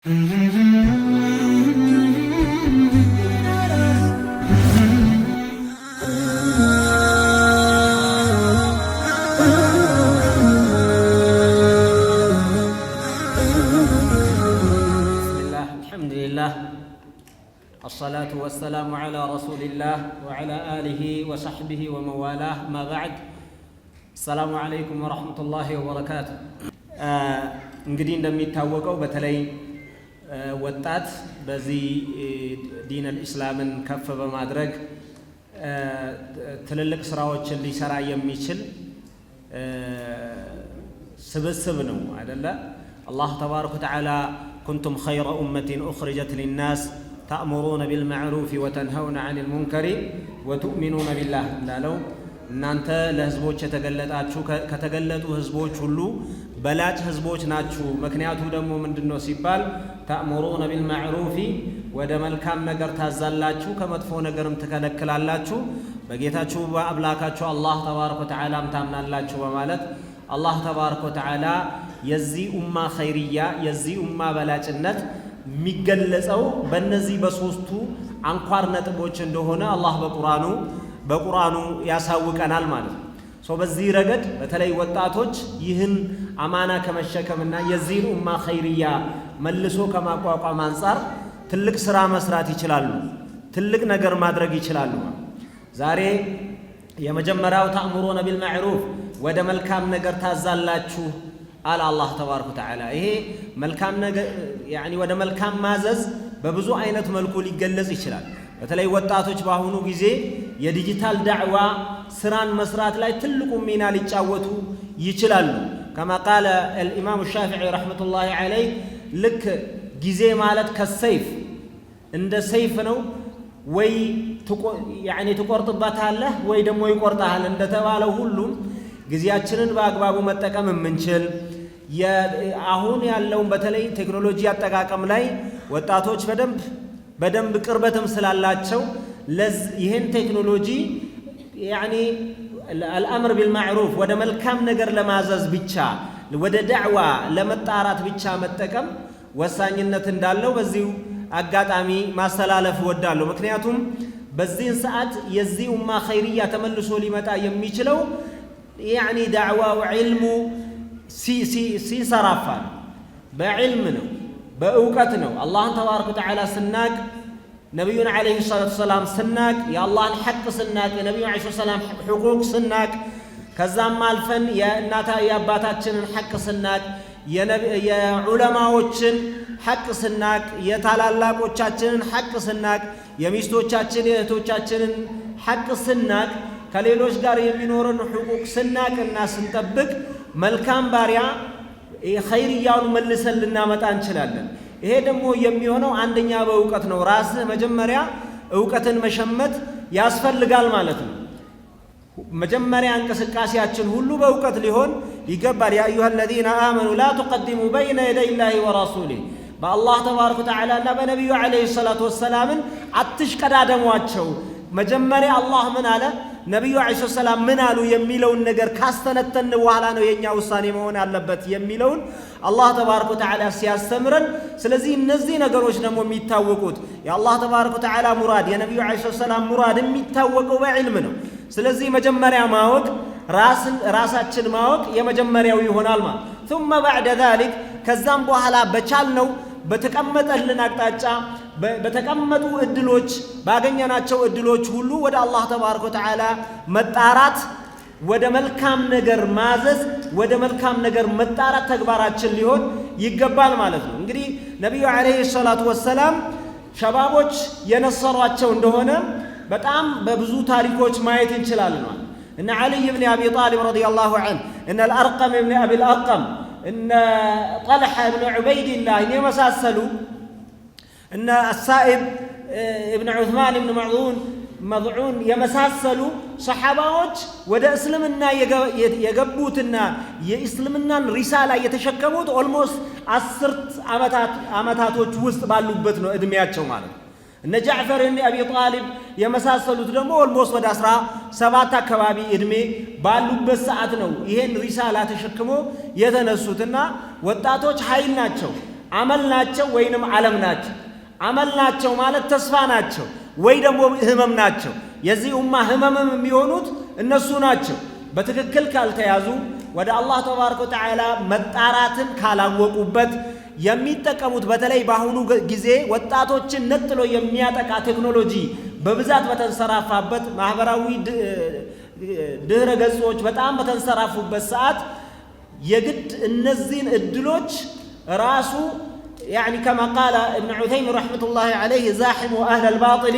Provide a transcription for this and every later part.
بسم الله الحمد لله الصلاة والسلام على رسول الله وعلى آله وصحبه ومن والاه ما بعد السلام عليكم ورحمة الله وبركاته እንግዲህ እንደሚታወቀው በተለይ ወጣት በዚህ ዲን الاسلامን ከፍ በማድረግ ትልልቅ ስራዎችን ሊሰራ የሚችል ስብስብ ነው አይደለ አላህ ተባረከ ወተዓላ كنتم خير أمة أخرجت للناس تأمرون بالمعروف وتنهون عن المنكر وتؤمنون بالله እንዳለው እናንተ ለህዝቦች የተገለጣችሁ ከተገለጡ ህዝቦች ሁሉ በላጭ ህዝቦች ናችሁ ምክንያቱ ደግሞ ምንድነው ሲባል ተأمرون بالمعروف ወደ መልካም ነገር ታዛላችሁ ከመጥፎ ነገርም ተከለክላላችሁ በጌታችሁ በአምላካችሁ አላህ ተባረከ ወተዓላ ታምናላችሁ በማለት አላህ ተባረከ ወተዓላ የዚህ ኡማ ኸይርያ የዚህ ኡማ በላጭነት የሚገለጸው በእነዚህ በሶስቱ አንኳር ነጥቦች እንደሆነ አላህ በቁርአኑ ያሳውቀናል ማለት ነው በዚህ ረገድ በተለይ ወጣቶች ይህን አማና ከመሸከምና የዚህ ኡማ ኸይርያ መልሶ ከማቋቋም አንፃር ትልቅ ስራ መስራት ይችላሉ ትልቅ ነገር ማድረግ ይችላሉ ዛሬ የመጀመሪያው ተأمرون بالمعروف ወደ መልካም ነገር ታዛላችሁ አለ አላህ ተባረከ ወተዓላ ይሄ መልካም ነገር يعني ወደ መልካም ማዘዝ በብዙ አይነት መልኩ ሊገለጽ ይችላል በተለይ ወጣቶች ባሁኑ ጊዜ የዲጂታል ዳዕዋ ስራን መስራት ላይ ትልቁ ሚና ሊጫወቱ ይችላሉ كما قال الامام الشافعي رحمه الله عليه ልክ ጊዜ ማለት ከሰይፍ እንደ ሰይፍ ነው ወይ يعني ትቆርጥባታለህ ወይ ደግሞ ይቆርጣል እንደተባለው ሁሉም ጊዜያችንን በአግባቡ መጠቀም የምንችል አሁን ያለው በተለይ ቴክኖሎጂ አጠቃቀም ላይ ወጣቶች በደንብ ቅርበትም ስላላቸው ይሄን ቴክኖሎጂ يعني الامر بالمعروف ወደ መልካም ነገር ለማዘዝ ብቻ ወደ ዳዕዋ ለመጣራት ብቻ መጠቀም ወሳኝነት እንዳለው በዚሁ አጋጣሚ ማስተላለፍ ወዳለው ምክንያቱም በዚህ ሰዓት የዚህ ኡማ ኸይርያ ተመልሶ ሊመጣ የሚችለው يعني دعوة وعلم سينصرفا بعلم ነው በእውቀት ነው አላህ ተባረከ ወተዓላ ስናቅ ነብዩና አለይሂ ሰላቱ ሰላም ስናቅ የአላህን ሐቅ ስናቅ የነብዩ አለይሂ ሰላም ሁቁቅ ስናቅ ከዛም አልፈን የአባታችንን ሐቅ ስናቅ የዑለማዎችን ሐቅ ስናቅ የታላላቆቻችንን ሐቅ ስናቅ የሚስቶቻችን የእህቶቻችንን ሐቅ ስናቅ ከሌሎች ጋር የሚኖርን ሁቁቅ ስናቅና ስንጠብቅ መልካም ባሪያ ኸይርያውን መልሰን ልናመጣ እንችላለን ይሄ ደግሞ የሚሆነው አንደኛ በእውቀት ነው ራስህ መጀመሪያ እውቀትን መሸመት ያስፈልጋል ማለት ነው መጀመሪያ እንቅስቃሴያችን ሁሉ በእውቀት ሊሆን ይገባል ያ አዩሃ الذين آمنوا لا تقدموا بين يدي الله ورسوله በአላህ ተባረከ ወተዓላ እና በነብዩ አለይሂ ሰላቱ ወሰላም አትሽቀዳደሟቸው መጀመሪያ አላህ ምን አለ ነብዩ አለይሂ ሰላም ምን አሉ የሚለውን ነገር ካስተነተን በኋላ ነው የኛ ውሳኔ መሆን ያለበት የሚለውን አላህ ተባረከ ወተዓላ ሲያስተምረን ስለዚህ እነዚህ ነገሮች ደግሞ የሚታወቁት የአላህ ተባረከ ወተዓላ ሙራድ የነብዩ አለይሂ ሰላም ሙራድ የሚታወቀው በዕልም ነው ስለዚህ መጀመሪያ ማወቅ ራሳችን ማወቅ የመጀመሪያው ይሆናል ማለት ثم بعد ذلك ከዛም በኋላ በቻልነው በተቀመጠልን አቅጣጫ በተቀመጡ እድሎች ባገኘናቸው እድሎች ሁሉ ወደ አላህ ተባረከ ወተዓላ መጣራት ወደ መልካም ነገር ማዘዝ ወደ መልካም ነገር መጣራት ተግባራችን ሊሆን ይገባል ማለት ነው እንግዲህ ነብዩ አለይሂ ሰላቱ ወሰላም ሸባቦች የነሰሯቸው እንደሆነ በጣም በብዙ ታሪኮች ማየት እንችላለን እነ አሊ ኢብኑ አቢ ጣሊብ ረዲየላሁ ዐንሁ እነ አልአርቀም ኢብኑ አቢ አልአርቀም እነ ጠልሐ ኢብኑ ዑበይድላህ የመሳሰሉ እነ አሳኢብ ኢብኑ ዑስማን ኢብኑ መዝዑን የመሳሰሉ ሰሃባዎች ወደ እስልምና የገቡትና የእስልምናን ሪሳላ የተሸከሙት ኦልሞስት 10 አመታቶች ውስጥ ባሉበት ነው እድሜያቸው ማለት እነ ጃዕፈር ኢብኑ አቢ ጣሊብ የመሳሰሉት ደግሞ ኦልሞስት ወደ 17 አካባቢ እድሜ ባሉበት ሰዓት ነው ይሄን ሪሳላ ተሸክሞ የተነሱትና ወጣቶች ኃይል ናቸው አመል ናቸው ወይንም ዓለም ናቸው? አመል ናቸው ማለት ተስፋ ናቸው ወይ ደግሞ ህመም ናቸው? የዚህ ኡማ ህመምም የሚሆኑት እነሱ ናቸው። በትክክል ካልተያዙ ወደ አላህ ተባረከ ወተዓላ መጣራትን ካላወቁበት የሚጠቀሙት በተለይ በአሁኑ ጊዜ ወጣቶችን ነጥሎ የሚያጠቃ ቴክኖሎጂ በብዛት በተንሰራፋበት ማህበራዊ ድህረ ገጾች በጣም በተንሰራፉበት ሰዓት የግድ እነዚህን እድሎች ራሱ يعني كما قال ابن عثيمين رحمة الله عليه زاحم أهل الباطل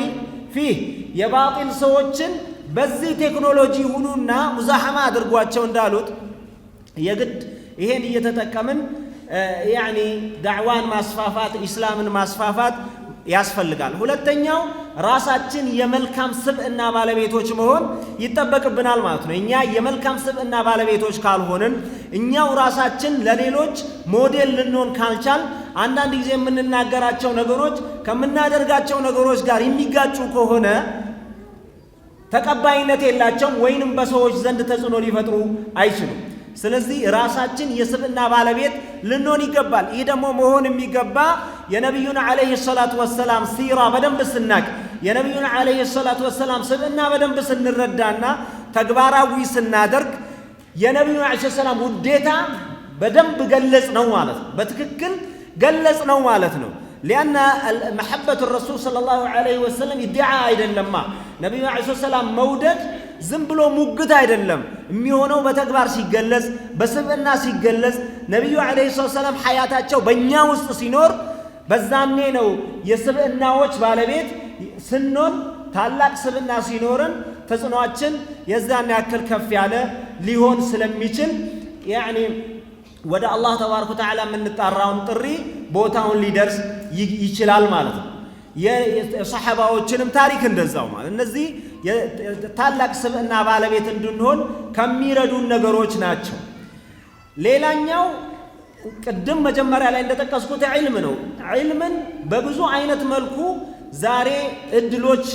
فيه የባጢል ሰዎችን በዚህ ቴክኖሎጂ ሁኑና ሙዛሐማ አድርጓቸው እንዳሉት የግድ ይሄን እየተጠቀምን يعني ዳዕዋን ማስፋፋት ኢስላምን ማስፋፋት ያስፈልጋል። ሁለተኛው ራሳችን የመልካም ስብዕና ባለቤቶች መሆን ይጠበቅብናል ማለት ነው። እኛ የመልካም ስብዕና ባለቤቶች ካልሆንን እኛው ራሳችን ለሌሎች ሞዴል ልንሆን ካልቻል አንዳንድ ጊዜ የምንናገራቸው ነገሮች ከምናደርጋቸው ነገሮች ጋር የሚጋጩ ከሆነ ተቀባይነት የላቸውም ወይንም በሰዎች ዘንድ ተጽዕኖ ሊፈጥሩ አይችሉም። ስለዚህ ራሳችን የስብዕና ባለቤት ልንሆን ይገባል። ይህ ደግሞ መሆን የሚገባ የነቢዩን ዓለይሂ ሰላቱ ወሰላም ሲራ በደንብ ስናቅ የነቢዩን ዓለይሂ ሰላቱ ወሰላም ስብዕና በደንብ ስንረዳና ተግባራዊ ስናደርግ የነቢዩን ዓለይሂ ሰላም ውዴታ በደንብ ገለጽ ነው ማለት ነው። በትክክል ገለጽ ነው ማለት ነው። لأن محبة الرسول صلى الله عليه وسلم ادعاء አይደለማ ነቢዩ ዓለይሂ ሰላም መውደድ ዝም ብሎ ሙግት አይደለም የሚሆነው በተግባር ሲገለጽ በስብዕና ሲገለጽ ነቢዩ ዓለይሂ ሰላም ሐያታቸው በእኛ ውስጥ ሲኖር በዛኔ ነው የስብዕናዎች ባለቤት ስንሆን ታላቅ ስብዕና ሲኖርን ተጽዕኖአችን የዛን ያክል ከፍ ያለ ሊሆን ስለሚችል ያኒ ወደ አላህ ተባረከ ወተዓላ የምንጣራውን ጥሪ ቦታውን ሊደርስ ይችላል ማለት ነው። የሰሐባዎችንም ታሪክ እንደዛው ማለት እነዚህ ታላቅ ስብዕና ባለቤት እንድንሆን ከሚረዱን ነገሮች ናቸው። ሌላኛው ቅድም መጀመሪያ ላይ እንደጠቀስኩት ዒልም ነው። ዒልምን በብዙ አይነት መልኩ ዛሬ እድሎች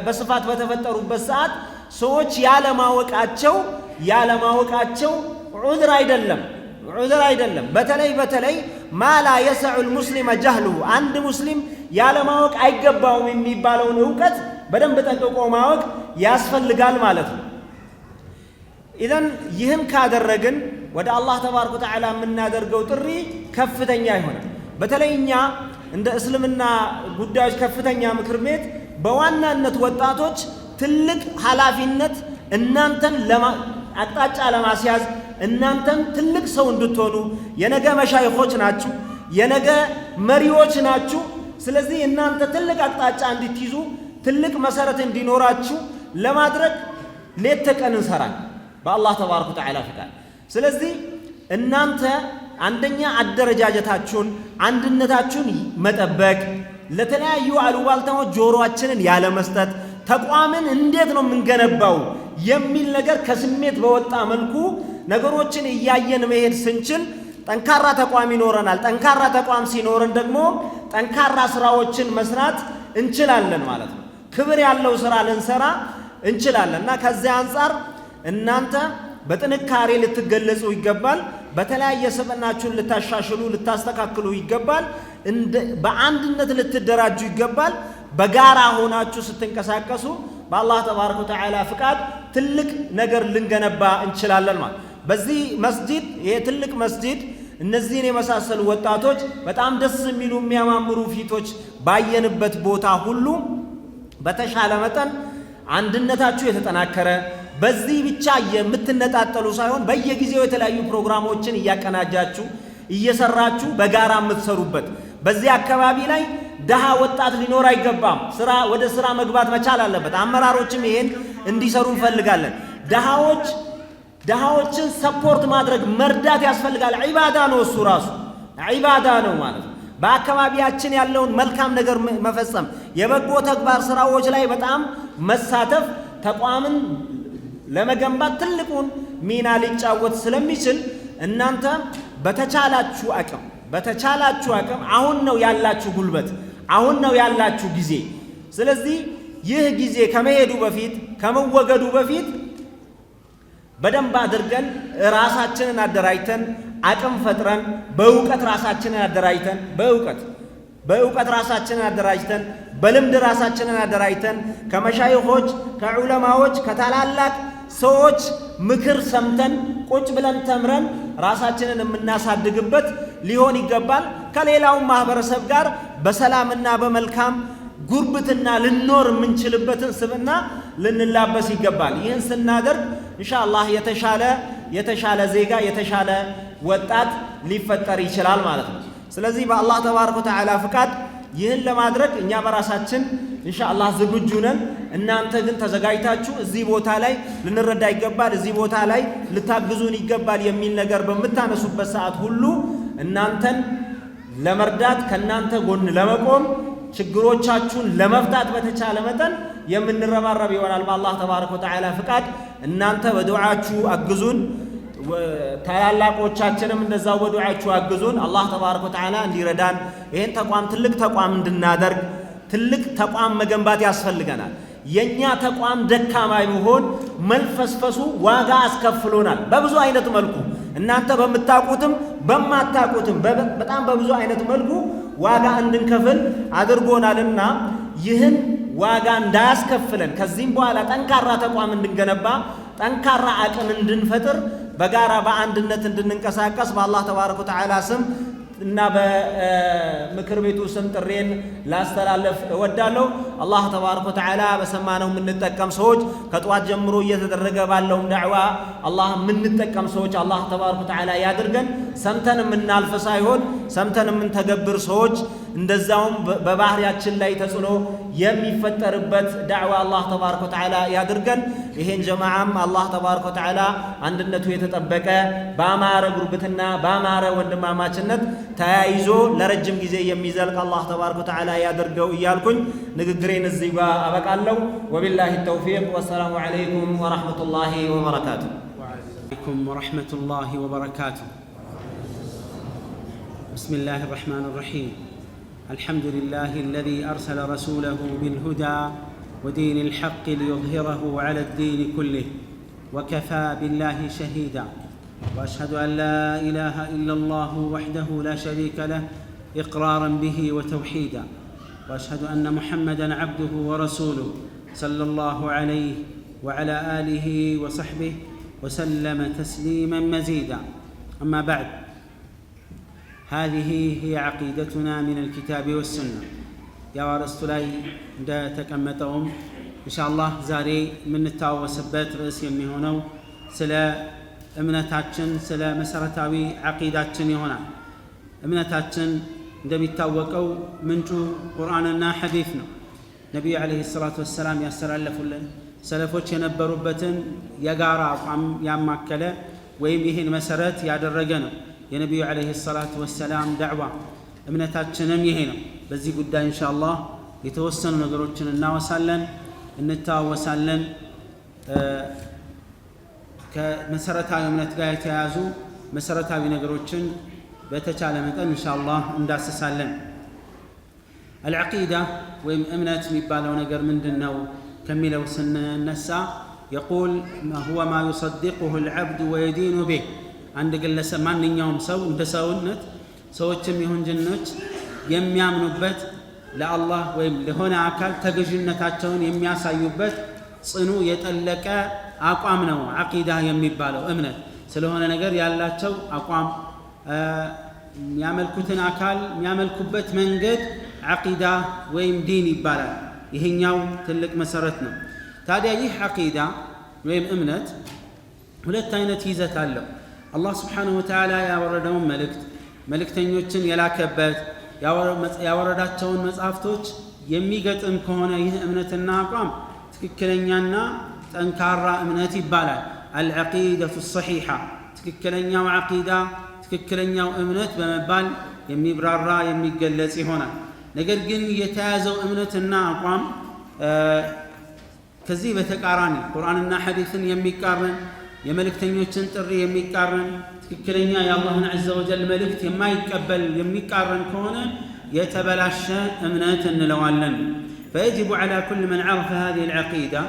በስፋት በተፈጠሩበት ሰዓት ሰዎች ያለማወቃቸው ዑዝር አይደለም። በተለይ ማላ የሰዑል ሙስሊመ ጀህሉ አንድ ሙስሊም ያለማወቅ አይገባውም የሚባለውን እውቀት በደንብ ጠንቅቆ ማወቅ ያስፈልጋል ማለት ነው። ኢዘን ይህን ካደረግን ወደ አላህ ተባረከ ወተዓላ የምናደርገው ጥሪ ከፍተኛ ይሆናል። በተለይ እኛ እንደ እስልምና ጉዳዮች ከፍተኛ ምክር ቤት በዋናነት ወጣቶች ትልቅ ኃላፊነት እናንተን አቅጣጫ ለማስያዝ እናንተን ትልቅ ሰው እንድትሆኑ የነገ መሻይኾች ናችሁ፣ የነገ መሪዎች ናችሁ። ስለዚህ እናንተ ትልቅ አቅጣጫ እንድትይዙ ትልቅ መሰረት እንዲኖራችሁ ለማድረግ ሌት ተቀን እንሰራለን በአላህ ተባረከ ወተዓላ ፍቃድ። ስለዚህ እናንተ አንደኛ አደረጃጀታችሁን አንድነታችሁን መጠበቅ፣ ለተለያዩ አሉባልታዎች ጆሮአችንን ያለ መስጠት፣ ተቋምን እንዴት ነው የምንገነባው የሚል ነገር ከስሜት በወጣ መልኩ ነገሮችን እያየን መሄድ ስንችል ጠንካራ ተቋም ይኖረናል። ጠንካራ ተቋም ሲኖረን ደግሞ ጠንካራ ስራዎችን መስራት እንችላለን ማለት ነው። ክብር ያለው ስራ ልንሰራ እንችላለን እና ከዚያ አንፃር እናንተ በጥንካሬ ልትገለጹ ይገባል። በተለያየ ስብዕናችሁን ልታሻሽሉ ልታስተካክሉ ይገባል። በአንድነት ልትደራጁ ይገባል። በጋራ ሆናችሁ ስትንቀሳቀሱ በአላህ ተባረከ ወተዓላ ፍቃድ ትልቅ ነገር ልንገነባ እንችላለን ማለት። በዚህ መስጂድ ይሄ ትልቅ መስጂድ እነዚህን የመሳሰሉ ወጣቶች በጣም ደስ የሚሉ የሚያማምሩ ፊቶች ባየንበት ቦታ ሁሉ በተሻለ መጠን አንድነታችሁ የተጠናከረ በዚህ ብቻ የምትነጣጠሉ ሳይሆን በየጊዜው የተለያዩ ፕሮግራሞችን እያቀናጃችሁ እየሰራችሁ በጋራ የምትሰሩበት በዚህ አካባቢ ላይ ደሃ ወጣት ሊኖር አይገባም። ወደ ስራ መግባት መቻል አለበት። አመራሮችም ይሄን እንዲሰሩ እንፈልጋለን። ደሃዎችን ሰፖርት ማድረግ መርዳት ያስፈልጋል። ዒባዳ ነው፣ እሱ ራሱ ዒባዳ ነው ማለት ነው። በአካባቢያችን ያለውን መልካም ነገር መፈጸም፣ የበጎ ተግባር ስራዎች ላይ በጣም መሳተፍ ተቋምን ለመገንባት ትልቁን ሚና ሊጫወት ስለሚችል እናንተ በተቻላችሁ አቅም አሁን ነው ያላችሁ ጉልበት፣ አሁን ነው ያላችሁ ጊዜ። ስለዚህ ይህ ጊዜ ከመሄዱ በፊት ከመወገዱ በፊት በደንብ አድርገን ራሳችንን አደራጅተን አቅም ፈጥረን በእውቀት ራሳችንን አደራጅተን በእውቀት ራሳችንን አደራጅተን በልምድ ራሳችንን አደራጅተን ከመሻይኾች ከዑለማዎች ከታላላቅ ሰዎች ምክር ሰምተን ቁጭ ብለን ተምረን ራሳችንን የምናሳድግበት ሊሆን ይገባል። ከሌላው ማህበረሰብ ጋር በሰላምና በመልካም ጉርብትና ልንኖር የምንችልበትን ስብዕና ልንላበስ ይገባል። ይህን ስናደርግ ኢንሻአላህ የተሻለ ዜጋ የተሻለ ወጣት ሊፈጠር ይችላል ማለት ነው። ስለዚህ በአላህ ተባረከ ወተዓላ ፍቃድ ይህን ለማድረግ እኛ በራሳችን ኢንሻአላህ ዝግጁ ነን። እናንተ ግን ተዘጋጅታችሁ እዚህ ቦታ ላይ ልንረዳ ይገባል፣ እዚህ ቦታ ላይ ልታግዙን ይገባል የሚል ነገር በምታነሱበት ሰዓት ሁሉ እናንተን ለመርዳት ከናንተ ጎን ለመቆም ችግሮቻችሁን ለመፍታት በተቻለ መጠን የምንረባረብ ይሆናል በአላህ ተባረከ ወተዓላ ፍቃድ። እናንተ በዱዓችሁ አግዙን፣ ታላላቆቻችንም እንደዛው በዱዓችሁ አግዙን። አላህ ተባረከ ወተዓላ እንዲረዳን ይሄን ተቋም ትልቅ ተቋም እንድናደርግ ትልቅ ተቋም መገንባት ያስፈልገናል። የኛ ተቋም ደካማ መሆን መልፈስፈሱ ዋጋ አስከፍሎናል በብዙ አይነት መልኩ። እናንተ በምታውቁትም በማታውቁትም በጣም በብዙ አይነት መልኩ ዋጋ እንድንከፍል አድርጎናልና ይህን ዋጋ እንዳያስከፍለን ከዚህም በኋላ ጠንካራ ተቋም እንድንገነባ ጠንካራ አቅም እንድንፈጥር በጋራ በአንድነት እንድንንቀሳቀስ በአላህ ተባረከ ወተዓላ ስም እና በምክር ቤቱ ስም ጥሬን ላስተላለፍ እወዳለሁ። አላህ ተባረከ ወተዓላ በሰማነው የምንጠቀም ሰዎች ከጧት ጀምሮ እየተደረገ ባለው ዳዕዋ አላህ የምንጠቀም ሰዎች አላህ ተባረከ ወተዓላ ያድርገን። ሰምተን የምናልፍ ሳይሆን ሰምተን የምንተገብር ሰዎች እንደዛውም በባህሪያችን ላይ ተጽዕኖ የሚፈጠርበት ዳዕዋ አላህ ተባረከ ወተዓላ ያድርገን። ይሄን ጀማዓም አላህ ተባረከ ወተዓላ አንድነቱ የተጠበቀ በአማረ ጉርብትና በአማረ ወንድማማችነት ተያይዞ ለረጅም ጊዜ የሚዘልቅ አላህ ተባረከ ወተዓላ ያድርገው እያልኩኝ ንግግሬን እዚህ ጋር አበቃለሁ። ወቢላሂ ተውፊቅ ወሰላሙ ዐለይኩም ወረሕመቱላሂ ወበረካቱ። ወዐለይኩም ወረሕመቱላሂ ወበረካቱ። ቢስሚላሂ ረሕማኒ ረሒም الحمد لله الذي أرسل رسوله بالهدى ودين الحق ليظهره على الدين كله وكفى بالله شهيدا وأشهد أن لا إله إلا الله وحده لا شريك له إقرارا به وتوحيدا وأشهد أن محمدا عبده ورسوله صلى الله عليه وعلى آله وصحبه وسلم تسليما مزيدا. أما بعد، هذه هي عقيدتنا من الكتاب والسنة. يا ورستو لاي እንደ ተቀመጠውም ኢንሻአላህ ዛሬ የምንታወስበት ርዕስ የሚሆነው ስለ እምነታችን ስለ መሰረታዊ ዓቂዳችን ይሆናል። እምነታችን እንደሚታወቀው ምንጩ ቁርአንና ሐዲስ ነው። ነብዩ አለይሂ ሰላቱ ወሰላም ያስተላለፉልን ሰለፎች የነበሩበትን የጋራ አቋም ያማከለ ወይም ይህን መሰረት ያደረገ ነው የነብዩ አለይሂ ሰላቱ ወሰላም ዳዕዋ። እምነታችንም ይሄ ነው። በዚህ ጉዳይ ኢንሻአላህ የተወሰኑ ነገሮችን እናወሳለን እንታወሳለን። ከመሰረታዊ እምነት ጋር የተያያዙ መሰረታዊ ነገሮችን በተቻለ መጠን ኢንሻአላህ እንዳስሳለን። አልዓቂዳ ወይም እምነት የሚባለው ነገር ምንድነው ከሚለው ስንነሳ يقول ما هو ما يصدقه العبد ويدين به። አንድ ግለሰብ ማንኛውም ሰው እንደ ሰውነት ሰዎችም ይሁን ጅኖች የሚያምኑበት ለአላህ ወይም ለሆነ አካል ተገዥነታቸውን የሚያሳዩበት ጽኑ የጠለቀ አቋም ነው ዓቂዳ የሚባለው እምነት። ስለሆነ ነገር ያላቸው አቋም የሚያመልኩትን አካል የሚያመልኩበት መንገድ ዓቂዳ ወይም ዲን ይባላል። ይሄኛው ትልቅ መሰረት ነው። ታዲያ ይህ ዓቂዳ ወይም እምነት ሁለት አይነት ይዘት አለው። አላህ ስብሓነሁ ወተዓላ ያወረደውን መልእክተኞችን የላከበት ያወረዳቸውን መጽሐፍቶች የሚገጥም ከሆነ ይህ እምነትና አቋም ትክክለኛና ጠንካራ እምነት ይባላል። አልዓቂደቱ ሰሒሓ ትክክለኛው ዓቂዳ ትክክለኛው እምነት በመባል የሚብራራ የሚገለጽ ይሆናል። ነገር ግን የተያዘው እምነትና አቋም ከዚህ በተቃራኒ ቁርአንና ሐዲስን የሚቃረን የመልእክተኞችን ጥሪ የሚቃረን ትክክለኛ የአላህን ዐዘ ወጀል መልእክት የማይቀበል የሚቃረን ከሆነ የተበላሸ እምነት እንለዋለን። فيجب على كل من عرف هذه العقيدة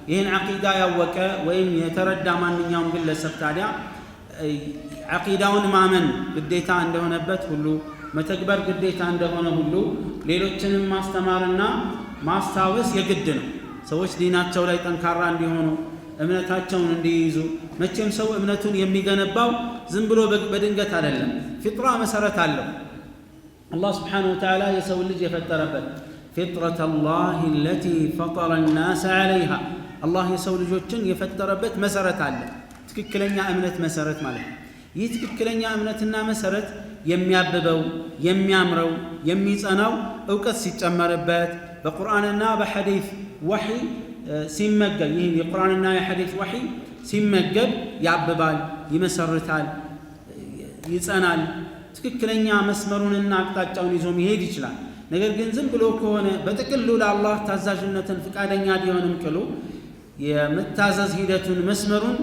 ይህን ዓቂዳ ያወቀ ወይም የተረዳ ማንኛውም ግለሰብ ታዲያ ዓቂዳውን ማመን ግዴታ እንደሆነበት ሁሉ መተግበር ግዴታ እንደሆነ ሁሉ ሌሎችንም ማስተማርና ማስታወስ የግድ ነው። ሰዎች ዲናቸው ላይ ጠንካራ እንዲሆኑ እምነታቸውን እንዲይዙ። መቼም ሰው እምነቱን የሚገነባው ዝም ብሎ በድንገት አይደለም። ፊጥራ መሰረት አለው። አላህ ስብሓነሁ ወተዓላ የሰው ልጅ የፈጠረበት ፊጥረተ ላህ አለቲ ፈጠረ ናስ ዐለይሃ አላህ የሰው ልጆችን የፈጠረበት መሰረት አለ። ትክክለኛ እምነት መሰረት ማለት ነው። ይህ ትክክለኛ እምነትና መሰረት የሚያብበው የሚያምረው የሚጸናው እውቀት ሲጨመርበት በቁርአንና በሐዲስ ወሕይ ሲመገብ ይህ የቁርአንና የሐዲስ ወሕይ ሲመገብ ያብባል፣ ይመሰርታል፣ ይጸናል። ትክክለኛ መስመሩንና አቅጣጫውን ይዞ መሄድ ይችላል። ነገር ግን ዝም ብሎ ከሆነ በጥቅሉ ለአላህ ታዛዥነትን ፍቃደኛ ቢሆንም ቅሉ የመታዘዝ ሂደቱን መስመሩን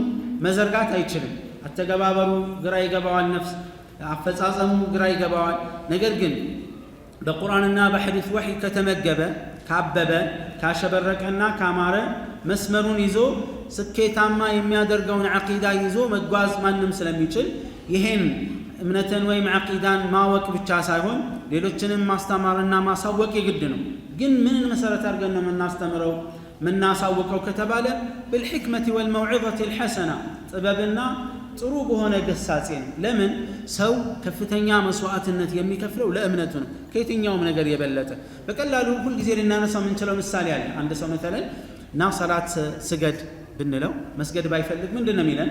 መዘርጋት አይችልም። አተገባበሩ ግራ ይገባዋል፣ ነፍስ አፈጻጸሙ ግራ ይገባዋል። ነገር ግን በቁርአንና በሐዲስ ወሕይ ከተመገበ ካበበ ካሸበረቀና ካማረ መስመሩን ይዞ ስኬታማ የሚያደርገውን ዓቂዳ ይዞ መጓዝ ማንም ስለሚችል ይሄን እምነትን ወይም ዓቂዳን ማወቅ ብቻ ሳይሆን ሌሎችንም ማስተማርና ማሳወቅ የግድ ነው። ግን ምንን መሰረት አድርገን ነው የምናስተምረው ምናሳውቀው ከተባለ بالحكمة والموعظة الحسنة ጥበብና ጥሩ በሆነ ገሳጼ ነው። ለምን ሰው ከፍተኛ መስዋዕትነት የሚከፍለው ለእምነቱ ነው ከየትኛውም ነገር የበለጠ። በቀላሉ ሁል ጊዜ ልናነሳው የምንችለው ምሳሌ አለ። አንድ ሰው መተለን ና ሰላት ስገድ ብንለው መስገድ ባይፈልግ ምንድን ነው የሚለን?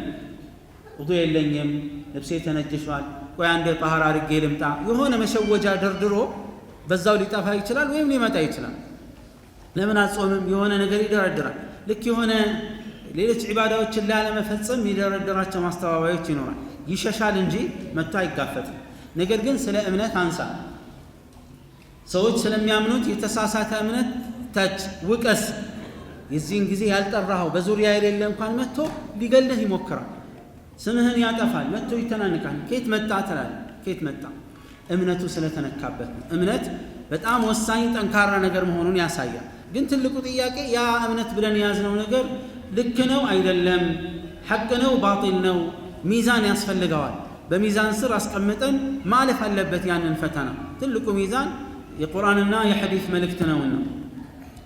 ውዱእ የለኝም፣ ልብሴ ተነጅሷል፣ ቆይ አንዴ ጣሃራ አድርጌ ልምጣ። የሆነ መሸወጃ ደርድሮ በዛው ሊጠፋ ይችላል ወይም ሊመጣ ይችላል። ለምን አጾምም የሆነ ነገር ይደረድራል። ልክ የሆነ ሌሎች ዒባዳዎችን ላለመፈጸም የሚደረድራቸው ማስተባበያዎች ይኖራል። ይሸሻል እንጂ መጥቶ አይጋፈጥም። ነገር ግን ስለ እምነት አንሳ፣ ሰዎች ስለሚያምኑት የተሳሳተ እምነት ተች ውቀስ። የዚህን ጊዜ ያልጠራኸው በዙሪያ የሌለ እንኳን መጥቶ ሊገልህ ይሞክራል። ስምህን ያጠፋል፣ መጥቶ ይተናንቃል። ከየት መጣ ትላለህ? ከየት መጣ? እምነቱ ስለተነካበት ነው። እምነት በጣም ወሳኝ ጠንካራ ነገር መሆኑን ያሳያል። ግን ትልቁ ጥያቄ ያ እምነት ብለን የያዝነው ነገር ልክ ነው አይደለም፣ ሐቅ ነው ባጢል ነው፣ ሚዛን ያስፈልገዋል። በሚዛን ስር አስቀምጠን ማለፍ አለበት ያንን ፈተና። ትልቁ ሚዛን የቁርአንና የሐዲስ መልእክት ነውና።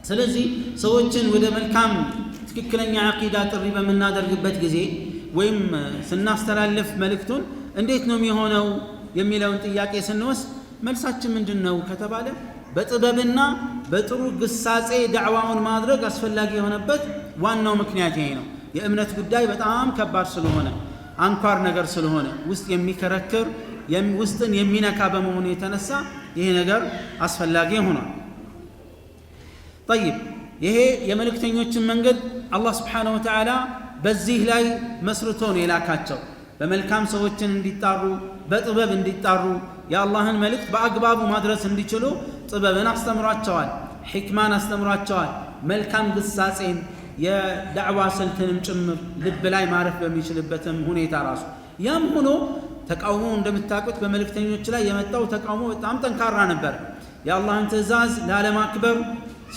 ስለዚህ ሰዎችን ወደ መልካም ትክክለኛ ዓቂዳ ጥሪ በምናደርግበት ጊዜ ወይም ስናስተላልፍ መልእክቱን እንዴት ነው የሚሆነው የሚለውን ጥያቄ ስንወስድ መልሳችን ምንድን ነው ከተባለ በጥበብና በጥሩ ግሳጼ ዳዕዋውን ማድረግ አስፈላጊ የሆነበት ዋናው ምክንያት ይሄ ነው። የእምነት ጉዳይ በጣም ከባድ ስለሆነ አንኳር ነገር ስለሆነ ውስጥ የሚከረክር ውስጥን የሚነካ በመሆኑ የተነሳ ይሄ ነገር አስፈላጊ ሆኗል። ጠይብ ይሄ የመልእክተኞችን መንገድ አላህ ስብሓነሁ ወተዓላ በዚህ ላይ መስርቶ ነው የላካቸው። በመልካም ሰዎችን እንዲጣሩ በጥበብ እንዲጣሩ የአላህን መልእክት በአግባቡ ማድረስ እንዲችሉ ጥበብን አስተምሯቸዋል፣ ሕክማን አስተምሯቸዋል፣ መልካም ግሳጼን የዳዕዋ ስልትንም ጭምር ልብ ላይ ማረፍ በሚችልበትም ሁኔታ ራሱ። ያም ሆኖ ተቃውሞ እንደምታውቁት በመልእክተኞች ላይ የመጣው ተቃውሞ በጣም ጠንካራ ነበር። የአላህን ትእዛዝ ላለማክበር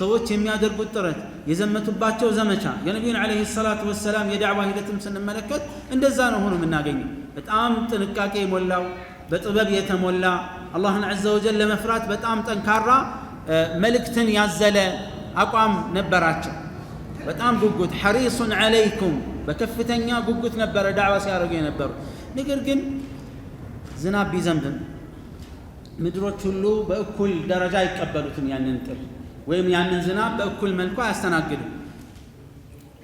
ሰዎች የሚያደርጉት ጥረት፣ የዘመቱባቸው ዘመቻ፣ የነቢዩን ዓለይሂ ሰላቱ ወሰላም የዳዕዋ ሂደትም ስንመለከት እንደዛ ነው ሆኖ የምናገኘው። በጣም ጥንቃቄ የሞላው በጥበብ የተሞላ አላህን ዐዘ ወጀል ለመፍራት በጣም ጠንካራ መልእክትን ያዘለ አቋም ነበራቸው። በጣም ጉጉት ሐሪሱን ዐለይኩም በከፍተኛ ጉጉት ነበረ ዳዕዋ ሲያደርጉ የነበሩ። ነገር ግን ዝናብ ቢዘንብም ምድሮች ሁሉ በእኩል ደረጃ አይቀበሉትም ያንን ጥሪ ወይም ያንን ዝናብ በእኩል መልኩ አያስተናግዱም።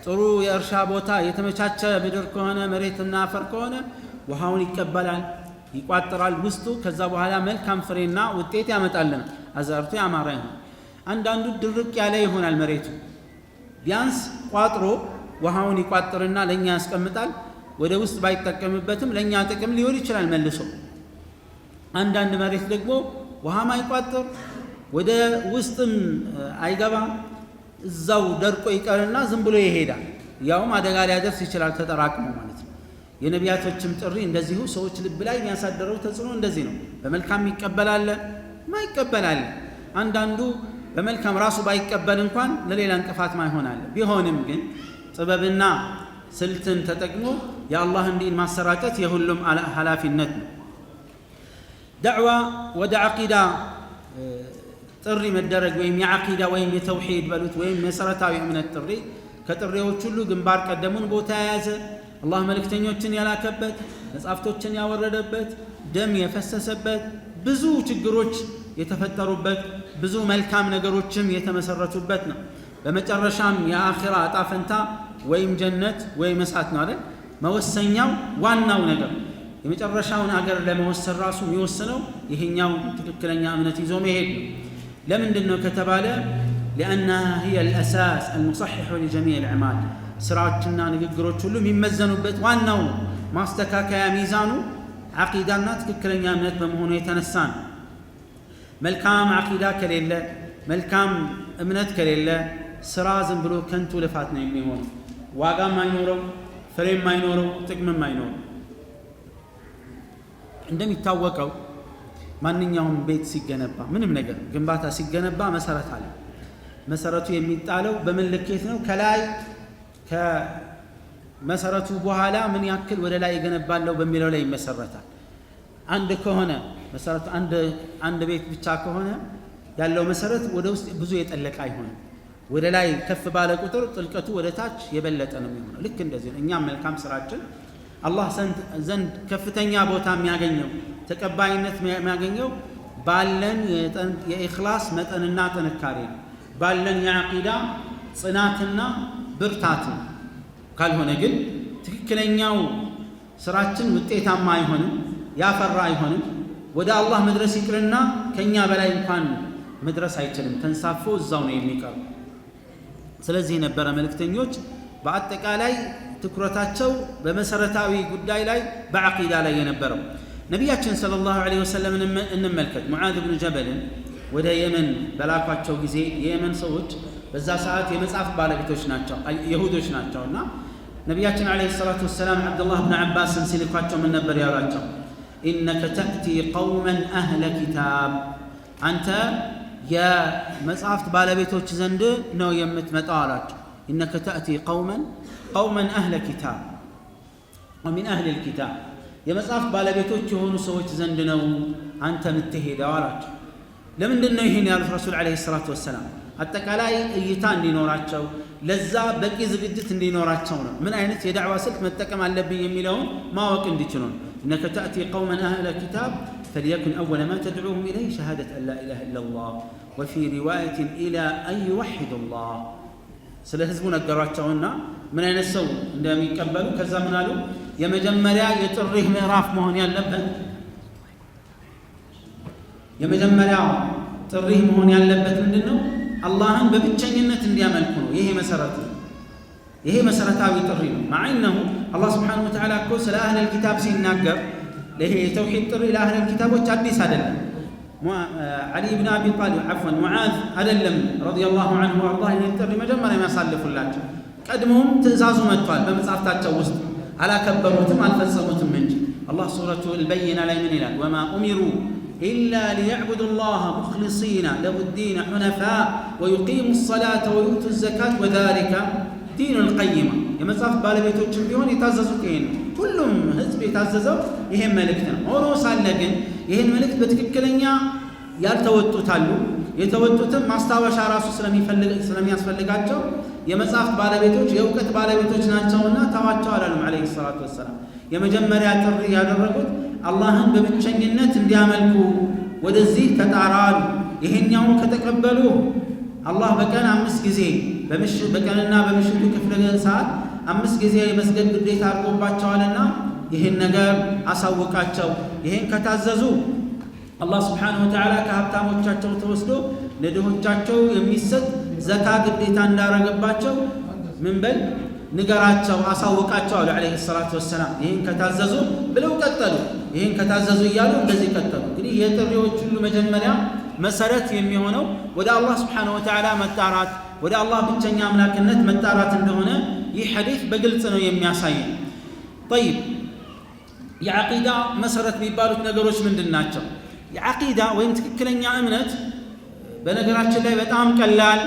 ጥሩ የእርሻ ቦታ የተመቻቸ ምድር ከሆነ መሬትና አፈር ከሆነ ውሃውን ይቀበላል፣ ይቋጥራል ውስጡ። ከዛ በኋላ መልካም ፍሬና ውጤት ያመጣልና አዘርቱ ያማረ ይሆናል። አንዳንዱ ድርቅ ያለ ይሆናል መሬቱ፣ ቢያንስ ቋጥሮ ውሃውን ይቋጥርና ለኛ ያስቀምጣል። ወደ ውስጥ ባይጠቀምበትም ለኛ ጥቅም ሊሆን ይችላል መልሶ። አንዳንድ መሬት ደግሞ ውሃም አይቋጥር ወደ ውስጥም አይገባም፣ እዛው ደርቆ ይቀርና ዝም ብሎ ይሄዳል። ያውም አደጋ ሊያደርስ ይችላል ተጠራቅሞ ማለት ነው። የነቢያቶችም ጥሪ እንደዚሁ ሰዎች ልብ ላይ የሚያሳደረው ተጽዕኖ እንደዚህ ነው። በመልካም ይቀበላል፣ ማይቀበላል። አንዳንዱ በመልካም ራሱ ባይቀበል እንኳን ለሌላ እንቅፋት ማይሆናል። ቢሆንም ግን ጥበብና ስልትን ተጠቅሞ የአላህን ዲን ማሰራጨት የሁሉም ኃላፊነት ነው። ዳዕዋ ወደ ዓቂዳ ጥሪ መደረግ ወይም የዓቂዳ ወይም የተውሂድ በሉት ወይም መሰረታዊ እምነት ጥሪ ከጥሪዎች ሁሉ ግንባር ቀደሙን ቦታ የያዘ አላህ መልእክተኞችን ያላከበት መጻፍቶችን ያወረደበት ደም የፈሰሰበት ብዙ ችግሮች የተፈጠሩበት ብዙ መልካም ነገሮችም የተመሰረቱበት ነው። በመጨረሻም የአኺራ ዕጣ ፈንታ ወይም ጀነት ወይም እሳት ነው አይደል? መወሰኛው ዋናው ነገር የመጨረሻውን አገር ለመወሰን ራሱ የሚወስነው ይሄኛው ትክክለኛ እምነት ይዞ መሄድ ነው። ለምንድነው ከተባለ لأنها هي الأساس المصحح لجميع الأعمال ስራዎችና ንግግሮች ሁሉ የሚመዘኑበት ዋናው ማስተካከያ ሚዛኑ ዓቂዳና ትክክለኛ እምነት በመሆኑ የተነሳ ነው። መልካም ዓቂዳ ከሌለ መልካም እምነት ከሌለ ስራ ዝም ብሎ ከንቱ ልፋት ነው የሚሆነው። ዋጋም አይኖረው፣ ፍሬም አይኖረው፣ ጥቅምም አይኖረው። እንደሚታወቀው ማንኛውም ቤት ሲገነባ ምንም ነገር ግንባታ ሲገነባ መሰረት አለ። መሰረቱ የሚጣለው በምን ልኬት ነው? ከላይ ከመሰረቱ በኋላ ምን ያክል ወደ ላይ ይገነባለው በሚለው ላይ ይመሰረታል። አንድ ከሆነ መሰረቱ አንድ ቤት ብቻ ከሆነ ያለው መሰረት ወደ ውስጥ ብዙ የጠለቀ አይሆንም። ወደ ላይ ከፍ ባለ ቁጥር ጥልቀቱ ወደ ታች የበለጠ ነው የሚሆነው። ልክ እንደዚህ ነው እኛም መልካም ስራችን አላህ ዘንድ ከፍተኛ ቦታ የሚያገኘው ተቀባይነት የሚያገኘው ባለን የኢኽላስ መጠንና ጥንካሬ ነው። ባለን የዓቂዳ ጽናትና ብርታት ነው። ካልሆነ ግን ትክክለኛው ስራችን ውጤታማ አይሆንም፣ ያፈራ አይሆንም። ወደ አላህ መድረስ ይቅርና ከኛ በላይ እንኳን መድረስ አይችልም። ተንሳፎ እዛው ነው የሚቀር። ስለዚህ ነበረ መልእክተኞች በአጠቃላይ ትኩረታቸው በመሰረታዊ ጉዳይ ላይ በዓቂዳ ላይ የነበረው። ነቢያችን ሰለላሁ ዐለይሂ ወሰለም እንመልከት። ሙዓዝ ብን ጀበልን ወደ የመን በላኳቸው ጊዜ የየመን ሰዎች በዛ ሰዓት የመጽሐፍ ባለቤቶች ናቸው፣ ይሁዶች ናቸውና ነቢያችን ዐለይሂ ሰላቱ ወሰላም አብዱላህ ብን አባስን ሲልኳቸው ምን ነበር ያሏቸው? ኢነከ ተእቲ ቀውመን አህለ ኪታብ፣ አንተ የመጽሐፍት ባለቤቶች ዘንድ ነው የምትመጣው አላቸው። ኢነከ ተእቲ ቀውመን አህለ ኪታብ ወሚን አህል ልኪታብ፣ የመጽሐፍት ባለቤቶች የሆኑ ሰዎች ዘንድ ነው አንተ የምትሄደው አላቸው። ለምንድን ነው ይህን ያሉት ረሱል ዐለይሂ ሰላቱ ወሰላም? አጠቃላይ እይታ እንዲኖራቸው ለዛ በቂ ዝግጅት እንዲኖራቸው ነው። ምን አይነት የዳዕዋ ስልት መጠቀም አለብኝ የሚለውን ማወቅ እንዲችሉ ነው። ኢነከ ተእቲ ቀውመን አህለ ኪታብ فليكن أول ما تدعوهم إليه شهادة أن لا إله إلا الله وفي رواية إلى أن يوحدوا الله. ስለ ህዝቡ ነገሯቸውና ምን አይነት ሰው እንደሚቀበሉ ከዛ ምን አሉ? የመጀመሪያ የጥሪህ ምዕራፍ መሆን ያለበት የመጀመሪያው ጥሪህ መሆን ያለበት ምንድነው? አላህን በብቸኝነት እንዲያመልኩ ነው። ይሄ መሰረቱ ይሄ መሰረታዊ ጥሪ ነው። ማዕነሁ አላህ ስብሓነሁ ወተዓላ እኮ ስለ አህለል ኪታብ ሲናገር ይሄ የተውሂድ ጥሪ ለአህለል ኪታቦች አዲስ አይደለም። ዓሊ ብን አቢ ጣሊብ ዓፍወን ሙዓዝ አይደለም ረዲየላሁ ዐንሁ ወአርዳህ ይህን ጥሪ መጀመሪያ የሚያሳልፉላቸው ቀድሞም ትእዛዙ መጥቷል በመጽሐፍታቸው ውስጥ አላከበሩትም አልፈጸሙትም እንጂ። አላህ ሱረቱ አልበይና ላይ ምን ይላል? ወማ ኡሚሩ ኢላ ሊየዕቡዱ ላህ ሙኽሊሲነ ለሁ ዲነ ሑነፋእ ወዩቂሙ ሰላተ ወዩቱ ዘካት ወዛሊከ ዲኑ ልቀይማ። የመጽሐፍ ባለቤቶችም ቢሆን የታዘዙት ይሄን ነው። ሁሉም ህዝብ የታዘዘው ይሄን መልእክት ነው። ሆኖ ሳለ ግን ይሄን መልእክት በትክክለኛ ያልተወጡት አሉ። የተወጡትም ማስታወሻ ራሱ ስለሚያስፈልጋቸው የመጽሐፍ ባለቤቶች የእውቀት ባለቤቶች ናቸውና ተዋቸው አላሉም ዐለይሂ ሰላቱ ወሰላም። የመጀመሪያ ጥሪ ያደረጉት አላህን በብቸኝነት እንዲያመልኩ ወደዚህ ተጣራሉ። ይሄኛውን ከተቀበሉ አላህ በቀን 5 ጊዜ በቀንና በምሽቱ ክፍለ ሰዓት 5 ጊዜ የመስገድ ግዴታ አድርጎባቸዋልና ይህን ነገር አሳውቃቸው። ይህን ከታዘዙ አላህ ስብሓነሁ ወተዓላ ከሀብታሞቻቸው ተወስዶ ለድሆቻቸው የሚሰጥ ዘካ ግዴታ እንዳረገባቸው ምን በል ንገራቸው፣ አሳውቃቸው አሉ ዐለይሂ ሰላቱ ወሰላም። ይህን ከታዘዙ ብለው ቀጠሉ። ይህን ከታዘዙ እያሉ እንደዚህ ቀጠሉ። እንግዲህ የጥሪዎች ሁሉ መጀመሪያ መሰረት የሚሆነው ወደ አላህ ስብሓነሁ ወተዓላ መጣራት፣ ወደ አላህ ብቸኛ አምላክነት መጣራት እንደሆነ ይህ ሐዲስ በግልጽ ነው የሚያሳይ። ጠይብ የዓቂዳ መሰረት የሚባሉት ነገሮች ምንድን ናቸው? የዓቂዳ ወይም ትክክለኛ እምነት በነገራችን ላይ በጣም ቀላል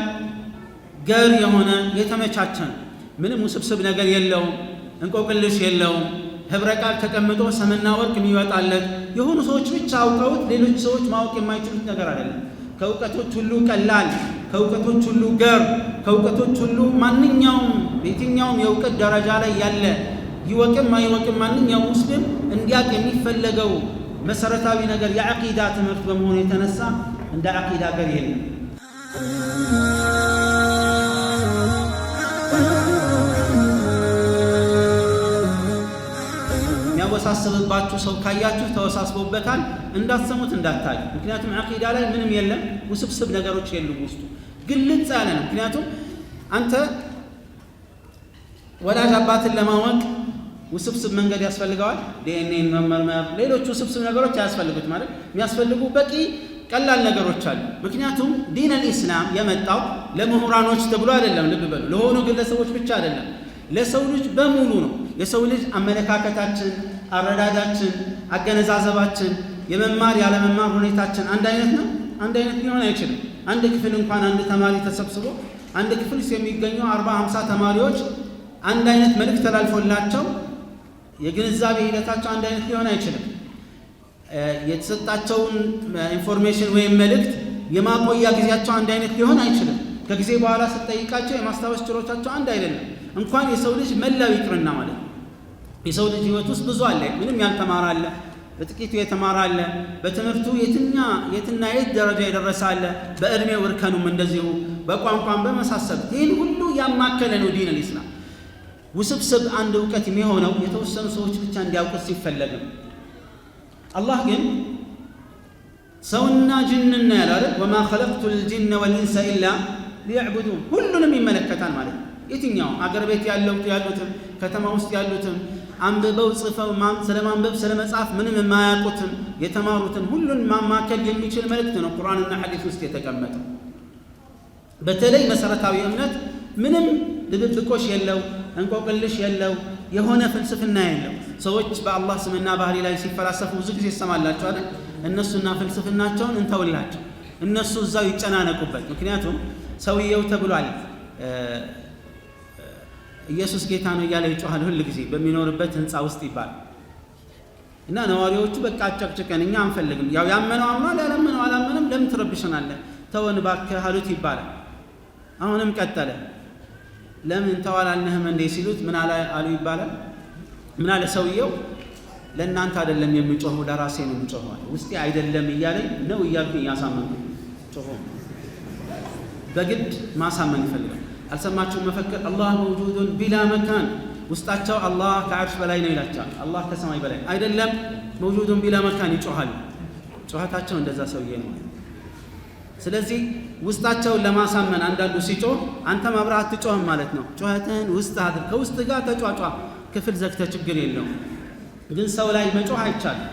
ገር የሆነ የተመቻቸ ነው። ምንም ውስብስብ ነገር የለውም። እንቆቅልሽ የለውም። ህብረ ቃል ተቀምጦ ሰምና ወርቅ የሚወጣለት የሆኑ ሰዎች ብቻ አውቀውት ሌሎች ሰዎች ማወቅ የማይችሉት ነገር አይደለም። ከእውቀቶች ሁሉ ቀላል፣ ከእውቀቶች ሁሉ ገር፣ ከእውቀቶች ሁሉ ማንኛውም በየትኛውም የእውቀት ደረጃ ላይ ያለ ይወቅም አይወቅም ማንኛውም ሙስሊም እንዲያውቅ የሚፈለገው መሰረታዊ ነገር የዐቂዳ ትምህርት በመሆኑ የተነሳ እንደ ዐቂዳ ገር የለም። የሚያወሳስብባችሁ ሰው ካያችሁ ተወሳስቦበታል፣ እንዳትሰሙት እንዳታዩ። ምክንያቱም ዐቂዳ ላይ ምንም የለም፣ ውስብስብ ነገሮች የሉም። ውስጡ ግልጽ ያለ ነው። ምክንያቱም አንተ ወላጅ አባትን ለማወቅ ውስብስብ መንገድ ያስፈልገዋል። ዲኤንኤን መመርመር፣ ሌሎች ውስብስብ ነገሮች አያስፈልጉት ማለት የሚያስፈልጉ በቂ ቀላል ነገሮች አሉ። ምክንያቱም ዲን አልኢስላም የመጣው ለምሁራኖች ተብሎ አይደለም። ልብ በሉ፣ ለሆኑ ግለሰቦች ብቻ አይደለም፣ ለሰው ልጅ በሙሉ ነው። የሰው ልጅ አመለካከታችን፣ አረዳዳችን፣ አገነዛዘባችን፣ የመማር ያለመማር ሁኔታችን አንድ አይነት ነው? አንድ አይነት ሊሆን አይችልም። አንድ ክፍል እንኳን አንድ ተማሪ ተሰብስቦ አንድ ክፍል ውስጥ የሚገኙ 40-50 ተማሪዎች አንድ አይነት መልእክት ተላልፎላቸው የግንዛቤ ሂደታቸው አንድ አይነት ሊሆን አይችልም። የተሰጣቸውን ኢንፎርሜሽን ወይም መልእክት የማቆያ ጊዜያቸው አንድ አይነት ሊሆን አይችልም። ከጊዜ በኋላ ስትጠይቃቸው የማስታወስ ችሎታቸው አንድ አይደለም። እንኳን የሰው ልጅ መላው ይቅርና ማለት ነው። የሰው ልጅ ህይወት ውስጥ ብዙ አለ። ምንም ያልተማረ አለ፣ በጥቂቱ የተማረ አለ፣ በትምህርቱ የትና የት ደረጃ የደረሰ አለ፣ በእድሜው እርከኑም እንደዚሁ፣ በቋንቋም በመሳሰሉት ይህን ሁሉ ያማከለ ነው ዲን አልኢስላም። ውስብስብ አንድ እውቀት የሚሆነው የተወሰኑ ሰዎች ብቻ እንዲያውቁት ሲፈለግም፣ አላህ ግን ሰውና ጅንና ያላለ ወማ ኸለቅቱል ጅነ ወልኢንሰ ኢላ ሊያዕቡዱን ሁሉንም ይመለከታል ማለት ነው። የትኛው አገር ቤት ያሉትም ከተማ ውስጥ ያሉትም አንብበው ጽፈው ስለ ማንበብ ስለ መጻፍ ምንም የማያውቁትም የተማሩትን ሁሉን ማማከል የሚችል መልእክት ነው ቁርአንና ሐዲስ ውስጥ የተቀመጠው። በተለይ መሰረታዊ እምነት ምንም ድብብቆሽ የለው፣ እንቆቅልሽ የለው፣ የሆነ ፍልስፍና የለው። ሰዎች በአላህ ስምና ባህሪ ላይ ሲፈላሰፉ ብዙ ጊዜ ይሰማላችሁ አይደል? እነሱና ፍልስፍናቸውን እንተውላቸው፣ እነሱ እዛው ይጨናነቁበት። ምክንያቱም ሰውየው ተብሏል ኢየሱስ ጌታ ነው እያለ ይጮሃል ሁል ጊዜ በሚኖርበት ህንፃ ውስጥ ይባል እና ነዋሪዎቹ በቃ አጨቅጭቀን እኛ አንፈልግም፣ ያው ያመነው አምኗል፣ ያላመነው አላመነም፣ ለምን ትረብሸናለህ ተወን እባክህ አሉት ይባላል። አሁንም ቀጠለ። ለምን ተዋላልነህም እንዴ ሲሉት ምን አሉ ይባላል። ምን አለ ሰውየው? ለእናንተ አይደለም የሚጮኸው ለራሴ ነው የሚጮኸው፣ ውስጤ አይደለም እያለኝ ነው እያልኩኝ ያሳመንኩ ጮኸ። በግድ ማሳመን ይፈልጋል። አልሰማችሁም? መፈክር አላህ መውጁዱን ቢላ መካን፣ ውስጣቸው አላህ ከዓርሽ በላይ ነው ይላቸዋል። አላህ ከሰማይ በላይ አይደለም፣ መውጁዱን ቢላ መካን ይጮኻሉ። ጩኸታቸው እንደዛ ሰውዬ ነው። ስለዚህ ውስጣቸውን ለማሳመን አንዳንዱ ሲጮህ አንተ ማብራት ትጮህም ማለት ነው። ጩኸትህን ውስጥ አድርግ፣ ከውስጥ ጋር ተጫጫ፣ ክፍል ዘግተ ችግር የለውም። ግን ሰው ላይ መጮህ አይቻልም።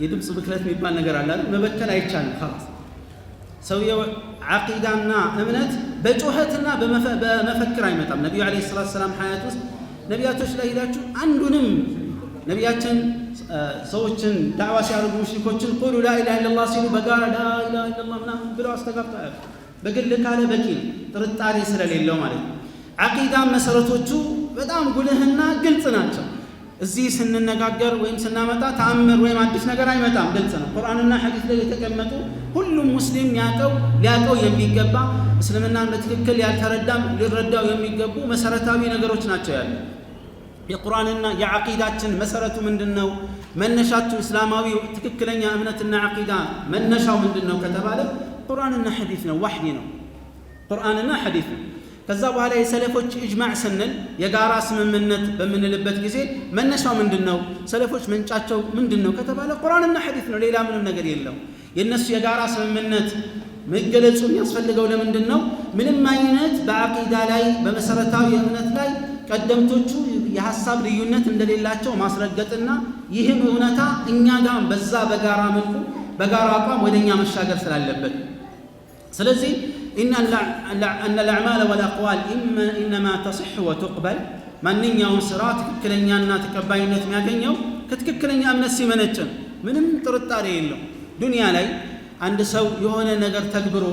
የድምፅ ብክለት የሚባል ነገር አለ አይደል? መበከል አይቻልም። خلاص ሰውየው ዓቂዳና እምነት በጩኸትና በመፈክር አይመጣም። ነብዩ አለይሂ ሰላቱ ሰላም ሐያት ውስጥ ነቢያቶች ላይ ሄዳችሁ አንዱንም ነቢያችን ሰዎችን ዳዕዋ ሲያደርጉ ሙሽሪኮችን ቁሉ ላኢላሃ ኢለላህ ሲሉ በጋራ ላኢላሃ ኢለላህ ምናምን ብለው አስተጋብተዋል። በግል ካለ በቂ ነው፣ ጥርጣሬ ስለሌለው ማለት ነው። ዓቂዳ መሰረቶቹ በጣም ጉልህና ግልጽ ናቸው። እዚህ ስንነጋገር ወይም ስናመጣ ተአምር ወይም አዲስ ነገር አይመጣም፣ ግልጽ ነው። ቁርአንና ሐዲስ ላይ የተቀመጡ ሁሉም ሙስሊም ሊያውቀው የሚገባ እስልምናን በትክክል ያልተረዳም ሊረዳው የሚገቡ መሰረታዊ ነገሮች ናቸው ያሉ። የቁርአንና የዓቂዳችን መሰረቱ ምንድነው? መነሻቱ እስላማዊ ትክክለኛ እምነትና ዓቂዳ መነሻው ምንድነው ከተባለ ቁርአንና ሐዲስ ነው፣ ወህይ ነው። ቁርአንና ሐዲስ ነው። ከዛ በኋላ የሰለፎች ኢጅማዕ ስንል የጋራ ስምምነት በምንልበት ጊዜ መነሻው ምንድነው? ሰለፎች ምንጫቸው ምንድነው ከተባለ ቁርአንና ሐዲስ ነው። ሌላ ምንም ነገር የለው። የነሱ የጋራ ስምምነት መገለጹ የሚያስፈልገው ለምንድን ነው? ምንም አይነት በዓቂዳ ላይ በመሰረታዊ እምነት ላይ ቀደምቶቹ የሐሳብ ልዩነት እንደሌላቸው ማስረገጥና ይህም እውነታ እኛ ጋር በዛ በጋራ መልኩ በጋራ አቋም ወደኛ መሻገር ስላለበት ስለዚህ إن الأعمال والأقوال إنما تصح وتقبل ማንኛውም ስራ ትክክለኛና ተቀባይነት የሚያገኘው ከትክክለኛ እምነት ሲመነጭ ምንም ጥርጣሬ የለው። ዱንያ ላይ አንድ ሰው የሆነ ነገር ተግብሮ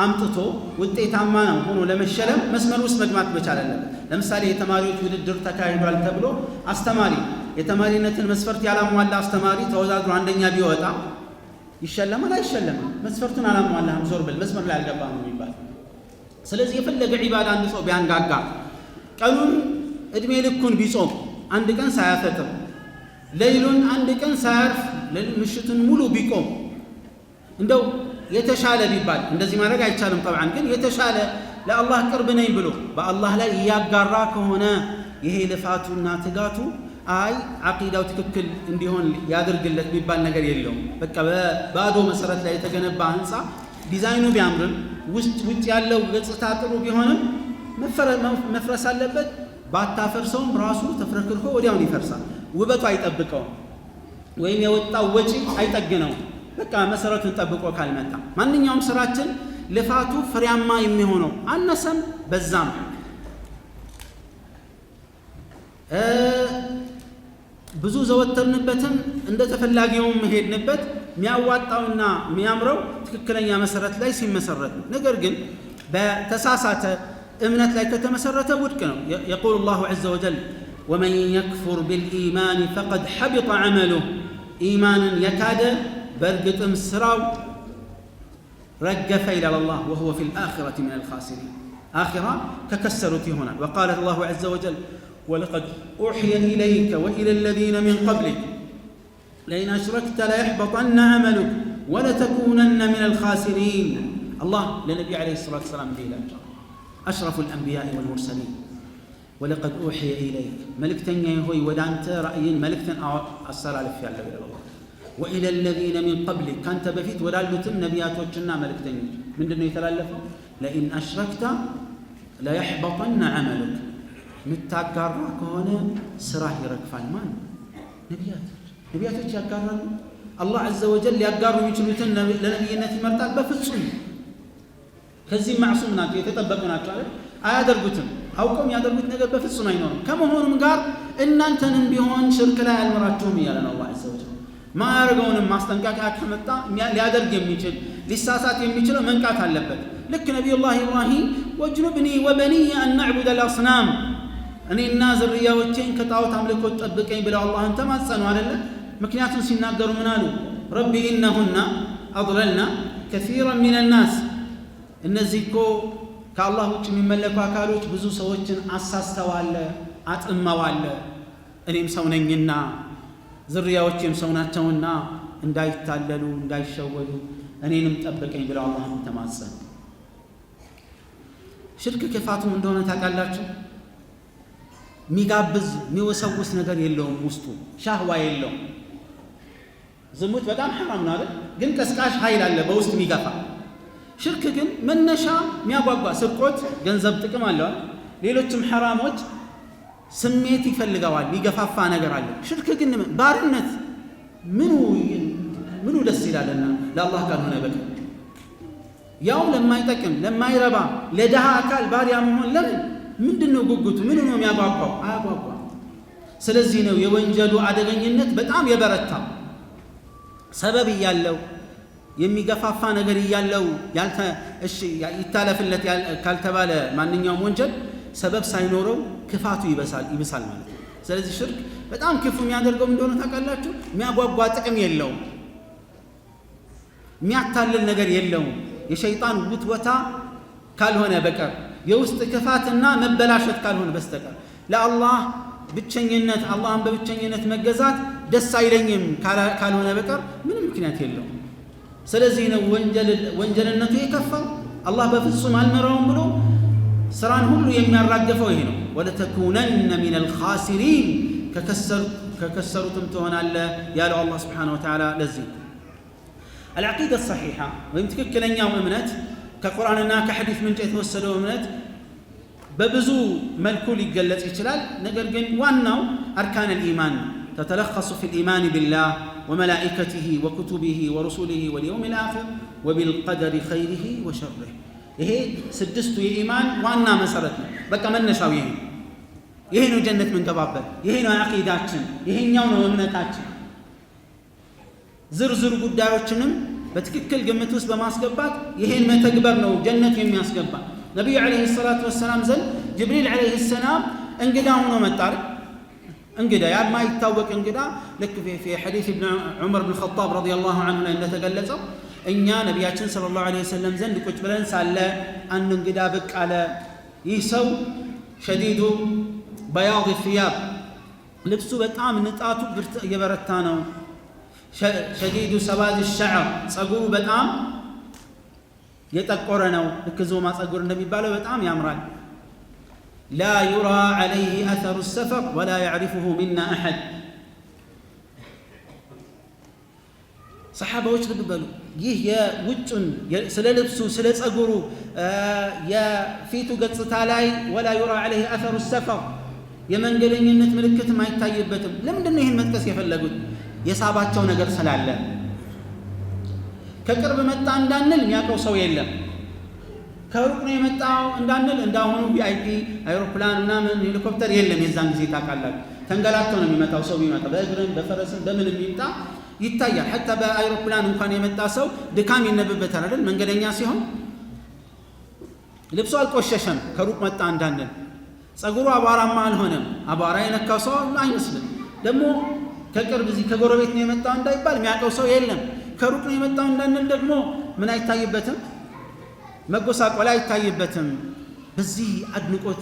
አምጥቶ ውጤታማ ነው ሆኖ ለመሸለም መስመር ውስጥ መግባት መቻል አለበት። ለምሳሌ የተማሪዎች ውድድር ተካሂዷል ተብሎ አስተማሪ የተማሪነትን መስፈርት ያላሟላ አስተማሪ ተወዳድሮ አንደኛ ቢወጣ ይሸለማል አይሸለምም? መስፈርቱን አላሟላህም ዞር ብል መስመር ላይ አልገባህም ነው የሚባል። ስለዚህ የፈለገ ዒባዳ አንድ ሰው ቢያንጋጋ ቀኑን እድሜ ልኩን ቢጾም አንድ ቀን ሳያፈጥር ሌሊቱን አንድ ቀን ሳያርፍ ምሽቱን ሙሉ ቢቆም እንደው የተሻለ ቢባል እንደዚህ ማድረግ አይቻልም طبعا ግን የተሻለ ለአላህ ቅርብ ነኝ ብሎ በአላህ ላይ ያጋራ ከሆነ ይሄ ልፋቱና ትጋቱ አይ አቂዳው ትክክል እንዲሆን ያደርግለት ቢባል ነገር የለውም። በቃ በባዶ መሰረት ላይ የተገነባ ህንጻ ዲዛይኑ ቢያምርም ውጭ ያለው ገጽታ ጥሩ ቢሆንም መፍረስ አለበት። ባታፈርሰውም ራሱ ተፍረክርኮ ወዲያውን ይፈርሳል። ውበቱ አይጠብቀውም ወይም የወጣው ወጪ አይጠግነውም። በቃ መሰረቱን ጠብቆ ካልመጣ ማንኛውም ስራችን ልፋቱ ፍሬያማ የሚሆነው አነሰም በዛም ብዙ ዘወተርንበትም እንደ ተፈላጊውም ሄድንበት የሚያዋጣውና የሚያምረው ትክክለኛ መሰረት ላይ ሲመሰረት ነው። ነገር ግን በተሳሳተ እምነት ላይ ከተመሰረተ ውድቅ ነው። يقول الله عز وجل ومن يكفر بالإيمان فقد حبط عمله إيمانا يكاد برقتم سراو رجف إلى الله وهو في الآخرة من الخاسرين. آخرة ككسرت هنا. وقال الله عز وجل ولقد أوحي إليك وإلى الذين من قبلك لئن أشركت ليحبطن عملك ولتكونن من الخاسرين. الله للنبي عليه الصلاة والسلام قيل أشرف الأنبياء والمرسلين ولقد أوحي إليك ملكتني هوي ودانت رأي ملكتن أصر على في الله وإلى الذين من قبلك كانت بفيت ولالتم نبيات وجنا ملكتني من دنيا يتلالف لئن أشركت ليحبطن عملك متاقرك هنا سراه يركفان مان نبيات يتاقرن الله عز وجل يقاروا يجلوتن لنبينا مرتاد بفصل ከዚህ ማዕሱም ናቸው የተጠበቁ ናቸው አይደል? አያደርጉትም። አውቀውም ያደርጉት ነገር በፍጹም አይኖርም። ከመሆኑም ጋር እናንተንም ቢሆን ሽርክ ላይ አልመራችሁም እያለ ነው አላህ ዐዘ ወጀል። ማያደርገውንም ማስጠንቀቂያ ከመጣ ሊያደርግ የሚችል ሊሳሳት የሚችለው መንቃት አለበት። ልክ ነቢዩላህ ኢብራሂም ወጅኑብኒ ወበኒየ አን ነዕቡደ አልአስናም እኔና ዝርያዎቼን ከጣዖት አምልኮት ጠብቀኝ ብለው አላህን ተማጸኑ አይደለ? ምክንያቱም ሲናገሩ ምን አሉ? ረቢ ኢነሁና አضለልና ከሲራን ሚነ ናስ እነዚህ እኮ ከአላህ ውጭ የሚመለኩ አካሎች ብዙ ሰዎችን አሳስተዋል አጥመዋል። እኔም ሰው ነኝና ዝርያዎቼም ሰው ናቸውና እንዳይታለሉ እንዳይሸወዱ እኔንም ጠብቀኝ ብለው አላህን ተማጸኑ። ሽርክ ክፋቱም እንደሆነ ታውቃላችሁ። የሚጋብዝ የሚወሰውስ ነገር የለውም፣ ውስጡ ሻህዋ የለውም። ዝሙት በጣም ሐራም ነው አይደል? ግን ቀስቃሽ ኃይል አለ በውስጥ የሚገፋ። ሽርክ ግን መነሻ የሚያጓጓ፣ ስርቆት ገንዘብ ጥቅም አለው። ሌሎችም ሐራሞች ስሜት ይፈልገዋል፣ የሚገፋፋ ነገር አለ። ሽርክ ግን ባርነት ምኑ ደስ ይላልና ለአላህ ካልሆነ በቀር ያው ለማይጠቅም ለማይረባ ለደሃ አካል ባሪያ መሆን ለምን ምንድነው ጉጉቱ? ምን ነው የሚያጓጓው? አያጓጓ። ስለዚህ ነው የወንጀሉ አደገኝነት በጣም የበረታ። ሰበብ እያለው የሚገፋፋ ነገር እያለው ይታለፍለት ካልተባለ ማንኛውም ወንጀል ሰበብ ሳይኖረው ክፋቱ ይበሳል ማለት ነው። ስለዚህ ሽርክ በጣም ክፉ የሚያደርገው እንደሆነ ታውቃላችሁ። የሚያጓጓ ጥቅም የለውም፣ የሚያታልል ነገር የለውም። የሸይጣን ውትወታ ካልሆነ በቀር የውስጥ ክፋትና መበላሸት ካልሆነ በስተቀር ለአላህ ብቸኝነት አላህን በብቸኝነት መገዛት ደስ አይለኝም ካልሆነ በቀር ምንም ምክንያት የለውም። ስለዚህ ነው ወንጀልነቱ የከፋው። አላህ በፍጹም አልመራውም ብሎ ስራን ሁሉ የሚያራገፈው ይሄ ነው። ወለተኩነነ ሚነል ኻሲሪን ከከሰሩትም ትሆናለህ ያለው አላህ ሱብሓነሁ ወተዓላ። ለዚህ አልዓቂዳ ሰሒሓ ወይም ትክክለኛው እምነት ከቁርአንና ከሐዲስ ምንጭ የተወሰደው እምነት በብዙ መልኩ ሊገለጽ ይችላል። ነገር ግን ዋናው አርካን الإيمان تتلخص في الإيمان بالله وملائكته وكتبه ورسله واليوم الآخر وبالقدر خيره وشره። ይሄ ስድስቱ የኢማን ዋና መሰረት ነው። በቃ መነሻው ይሄ ነው ጀነት ምንገባበት፣ ይሄ ነው አቂዳችን፣ ይሄኛው ነው እምነታችን። ዝርዝር ጉዳዮችንም በትክክል ግምት ውስጥ በማስገባት ይሄን መተግበር ነው ጀነት የሚያስገባ። ነብዩ አለይሂ ሰላቱ ወሰላም ዘንድ ጅብሪል አለይሂ ሰላም እንግዳ ሆኖ መጣ። እንግዳ የማይታወቅ እንግዳ ልክ في حديث ابن عمر بن الخطاب رضي الله عنه ላይ እንደተገለጸው እኛ ነብያችን ሰለላሁ ዐለይሂ ወሰለም ዘንድ ቁጭ ብለን ሳለ አንድ እንግዳ ብቅ አለ። ይህ ሰው شديد بياض الثياب ልብሱ በጣም ንጣቱ የበረታ ነው። شديد سواد الشعر ጸጉሩ በጣም የጠቆረ ነው። ልክ ዞማ ጸጉር እንደሚባለው በጣም ያምራል። لا يرى عليه أثر السفر ولا يعرفه منا أحد. صحابة ልብ በሉ ይህ የውጭን ስለ ልብሱ ስለ ጸጉሩ የፊቱ ገጽታ ላይ ولا يرى عليه أثر السفر የመንገደኝነት ምልክት ማይታይበትም። ለምንድን ነው ይሄን መጥቀስ የፈለጉት? የሳባቸው ነገር ስላለ። ከቅርብ መጣ እንዳንል የሚያውቀው ሰው የለም። ከሩቅ ነው የመጣው እንዳንል እንዳሁኑ ቪአይፒ አይሮፕላን ምናምን ሄሊኮፕተር የለም። የዛን ጊዜ ታውቃላችሁ ተንገላቶ ነው የሚመጣው ሰው ቢመጣ በእግርም በፈረስም በምን የሚመጣ ይታያል። حتى በአይሮፕላን እንኳን የመጣ ሰው ድካም ይነበበታል አይደል? መንገደኛ ሲሆን ልብሱ አልቆሸሸም ከሩቅ መጣ እንዳንል። ጸጉሩ አቧራማ አልሆነም። አቧራ የነካው ሰው አይመስልም። ደግሞ ከቅርብ እዚህ ከጎረቤት ነው የመጣው እንዳይባል የሚያውቀው ሰው የለም። ከሩቅ ነው የመጣው እንዳንል ደግሞ ምን አይታይበትም? መጎሳቆል አይታይበትም። በዚህ አድንቆት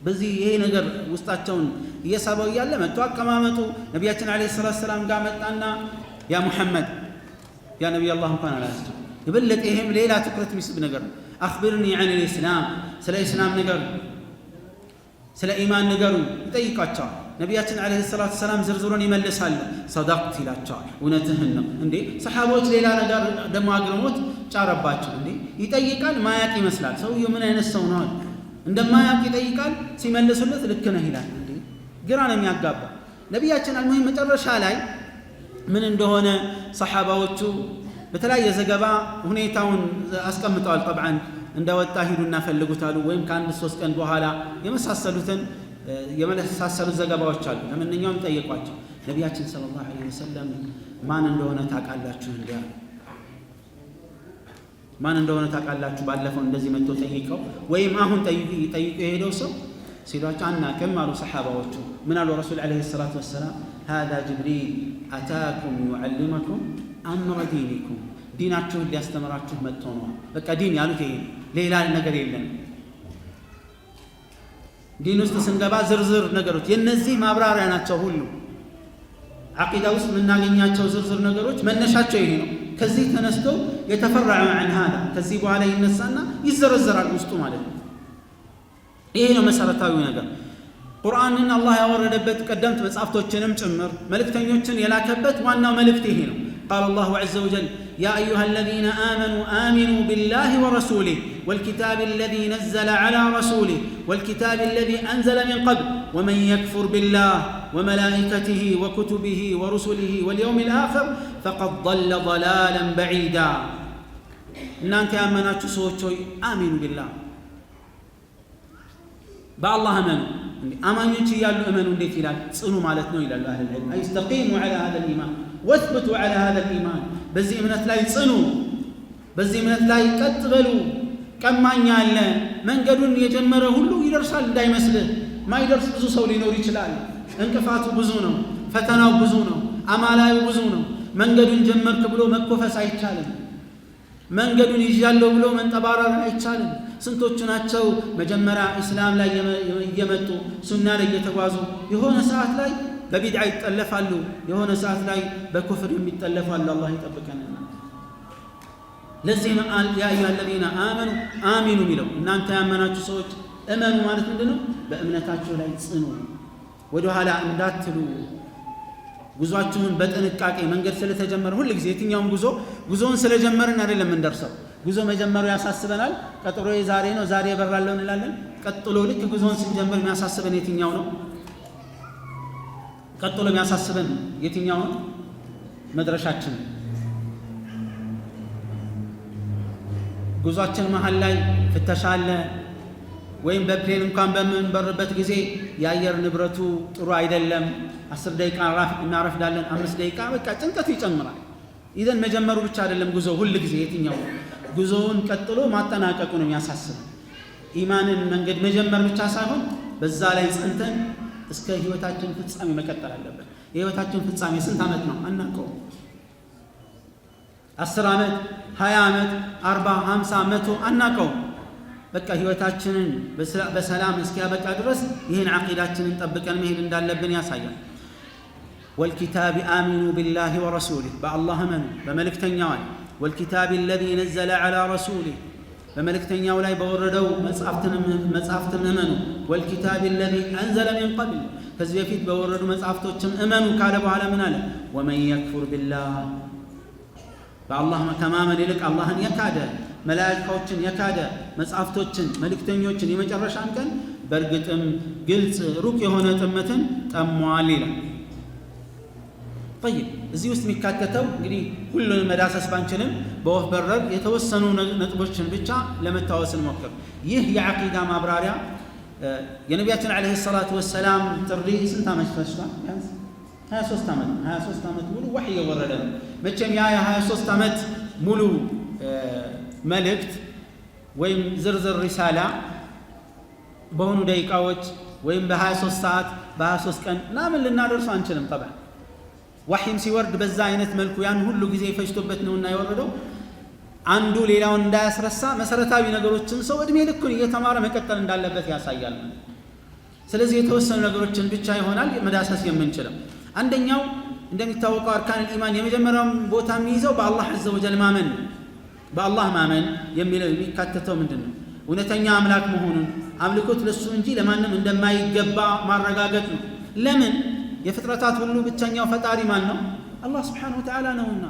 በዚህ ይሄ ነገር ውስጣቸውን እየሳበው እያለ መጥቶ አቀማመጡ ነቢያችን አለይሂ ሰላቱ ሰላም ጋር መጣና ያ ሙሐመድ ያ ነብይ አላህ እንኳን አላስቸው የበለጠ ይሄም ሌላ ትኩረት የሚስብ ነገር ነው። አኽቢርኒ عن الاسلام ስለ እስላም ነገር ስለ ኢማን ነገሩ ይጠይቃቸዋል። ነቢያችን አለይሂ ሰላቱ ሰላም ዝርዝሩን ይመልሳሉ። ሰደቅት ይላቸዋል። እውነትህን ነው እንዴ። ሰሃቦች ሌላ ነገር ደሞ አግርሞት ጫረባቸው። እንዴ ይጠይቃል ማያቅ ይመስላል። ሰውየው ምን አይነት ሰው ነው እንደማያቅ ይጠይቃል። ሲመልሱለት ልክ ነህ ይላል። እንዴ ግራ ነው የሚያጋባ። ነቢያችን አልሙሂም መጨረሻ ላይ ምን እንደሆነ ሰሃባዎቹ በተለያየ ዘገባ ሁኔታውን አስቀምጠዋል። طبعا እንደወጣ ሂዱና ፈልጉታሉ ወይም ከአንድ 3 ቀን በኋላ የመሳሰሉትን ዘገባዎች አሉ። ለማንኛውም ጠየቋቸው። ነቢያችን ሰለላሁ ዐለይሂ ወሰለም ማን እንደሆነ ታውቃላችሁ እንዲያሉ ማን እንደሆነ ታውቃላችሁ ባለፈው እንደዚህ መጥቶ ጠይቀው ወይም አሁን ጠይቁ የሄደው ሰው ሲሏቸው አናውቅም አሉ ሰሃባዎቹ። ምን አሉ ረሱል ዐለይሂ ሰላቱ ወሰላም هذا جبريل أتاكم يعلمكم أمر دينكم ዲናችሁን ሊያስተምራችሁ መጥቶ ነው። በቃ ዲን ያሉት ይሄ ሌላ ነገር የለም። ዲን ውስጥ ስንገባ ዝርዝር ነገሮች የነዚህ ማብራሪያ ናቸው። ሁሉ አቂዳ ውስጥ የምናገኛቸው ዝርዝር ነገሮች መነሻቸው ይሄ ነው። ከዚህ ተነስቶ የተፈረዐ عن هذا ከዚህ በኋላ ይነሳና ይዘረዘራል ውስጡ ማለት ነው። ይሄ ነው መሰረታዊ ነገር። ቁርአንን አላህ ያወረደበት ቀደምት መጻፍቶችንም ጭምር መልእክተኞችን የላከበት ዋናው መልእክት ይሄ ነው። قال الله عز وجل يا أيها الذين آمنوا آمنوا بالله ورسوله والكتاب الذي نزل على رسوله والكتاب الذي أنزل من قبل ومن يكفر بالله وملائكته وكتبه ورسله واليوم الآخر فقد ضل ضلالا بعيدا. إن أنت آمناتوا سوتشوي آمنوا بالله بالله آمنوا آمنوا يالو آمنوا ديت إلى صنوا مالتنا إلى أهل العلم أي استقيموا على هذا الإيمان واثبتوا على هذا الإيمان. በዚህ እምነት ላይ ጽኑ፣ በዚህ እምነት ላይ ቀጥ በሉ። ቀማኛ አለ መንገዱን የጀመረ ሁሉ ይደርሳል እንዳይመስልህ። ማይደርስ ብዙ ሰው ሊኖር ይችላል። እንቅፋቱ ብዙ ነው፣ ፈተናው ብዙ ነው፣ አማላዩ ብዙ ነው። መንገዱን ጀመርክ ብሎ መኮፈስ አይቻልም። መንገዱን ይዣለሁ ብሎ መንጠባረር አይቻልም። ስንቶቹ ናቸው መጀመሪያ እስላም ላይ እየመጡ ሱና ላይ እየተጓዙ የሆነ ሰዓት ላይ በቢድዓ ይጠለፋሉ፣ የሆነ ሰዓት ላይ በኩፍር የሚጠለፋሉ። አላህ ይጠብቀንና ለዚህ ነው ያ አዩሃ الذين آمنوا آمنوا ሚለው እናንተ ያመናችሁ ሰዎች እመኑ ማለት ምንድነው? በእምነታችሁ ላይ ጽኑ፣ ወደ ኋላ እንዳትሉ። ጉዟችሁን በጥንቃቄ መንገድ ስለተጀመረ ሁሉ ጊዜ የትኛውም ጉዞውን ስለጀመርን አይደለም እንደርሰው። ጉዞ መጀመሩ ያሳስበናል። ቀጥሮ ዛሬ ነው ዛሬ በራለው እንላለን። ቀጥሎ ልክ ጉዞውን ስንጀምር የሚያሳስበን የትኛው ነው? ቀጥሎ የሚያሳስበን የትኛው ነው? መድረሻችን። ጉዟችን መሃል ላይ ፍተሻ አለ፣ ወይም በፕሌን እንኳን በምንበርበት ጊዜ የአየር ንብረቱ ጥሩ አይደለም፣ 10 ደቂቃ እናረፍዳለን፣ 5 ደቂቃ በቃ ጭንቀቱ ይጨምራል። ኢዘን መጀመሩ ብቻ አይደለም ጉዞ ሁሉ ጊዜ የትኛው ጉዞውን ቀጥሎ ማጠናቀቁ ነው የሚያሳስበው። ኢማንን መንገድ መጀመር ብቻ ሳይሆን በዛ ላይ ጸንተን እስከ ህይወታችን ፍጻሜ መቀጠል አለበት። የህይወታችን ፍጻሜ ስንት ዓመት ነው አናውቀው። 10 ዓመት 20 ዓመት 40 50 100 አናውቀው። በቃ ህይወታችንን በሰላም እስኪያበቃ ድረስ ይህን ዓቂዳችንን ጠብቀን መሄድ እንዳለብን ያሳያል። والكتاب آمنوا بالله ورسوله بالله منه بملكتنياو والكتاب الذي نزل على رسوله بملكتنياو لاي بوردو مصحفتن امنوا والكتاب الذي انزل من قبل كذا يفيت بوردو مصحفتوچم امنوا قال بኋላ ምን አለ ومن يكفر بالله بالله تماما ይልቅ አላህን የካደ መላእክቶችን የካደ መጽሐፍቶችን መልእክተኞችን የመጨረሻን ቀን በርግጥም ግልጽ ሩቅ የሆነ ጥመትን ጠሟል ይላል። طيب እዚህ ውስጥ የሚካተተው እንግዲህ ሁሉንም መዳሰስ ባንችልም በወፍ በረር የተወሰኑ ነጥቦችን ብቻ ለመታወስ እንሞክር። ይህ የዓቂዳ ማብራሪያ የነቢያችን አለይሂ ሰላቱ ወሰላም ጥሪ ስንት ዓመት ፈጅቷል? 23 ዓመት 23 ዓመት ሙሉ ወህይ የወረደ ነው። መቼም ያ 23 ዓመት ሙሉ መልእክት ወይም ዝርዝር ሪሳላ በሆኑ ደቂቃዎች ወይም በ23 ሰዓት በ23 ቀን ምናምን ልናደርሱ አንችልም። طبعا ወህይም ሲወርድ በዛ አይነት መልኩ ያን ሁሉ ጊዜ ፈጅቶበት ነውና የወረደው አንዱ ሌላውን እንዳያስረሳ መሰረታዊ ነገሮችን ሰው እድሜ ልኩን እየተማረ መቀጠል እንዳለበት ያሳያል። ስለዚህ የተወሰኑ ነገሮችን ብቻ ይሆናል መዳሰስ የምንችለው። አንደኛው እንደሚታወቀው አርካን ኢማን የመጀመሪያው ቦታ የሚይዘው በአላህ عز وجل ማመን በአላህ ማመን የሚለው የሚካተተው ምንድነው? እውነተኛ አምላክ መሆኑን አምልኮት ለሱ እንጂ ለማንም እንደማይገባ ማረጋገጥ ነው። ለምን? የፍጥረታት ሁሉ ብቸኛው ፈጣሪ ማን ነው? አላህ Subhanahu Wa Ta'ala ነውና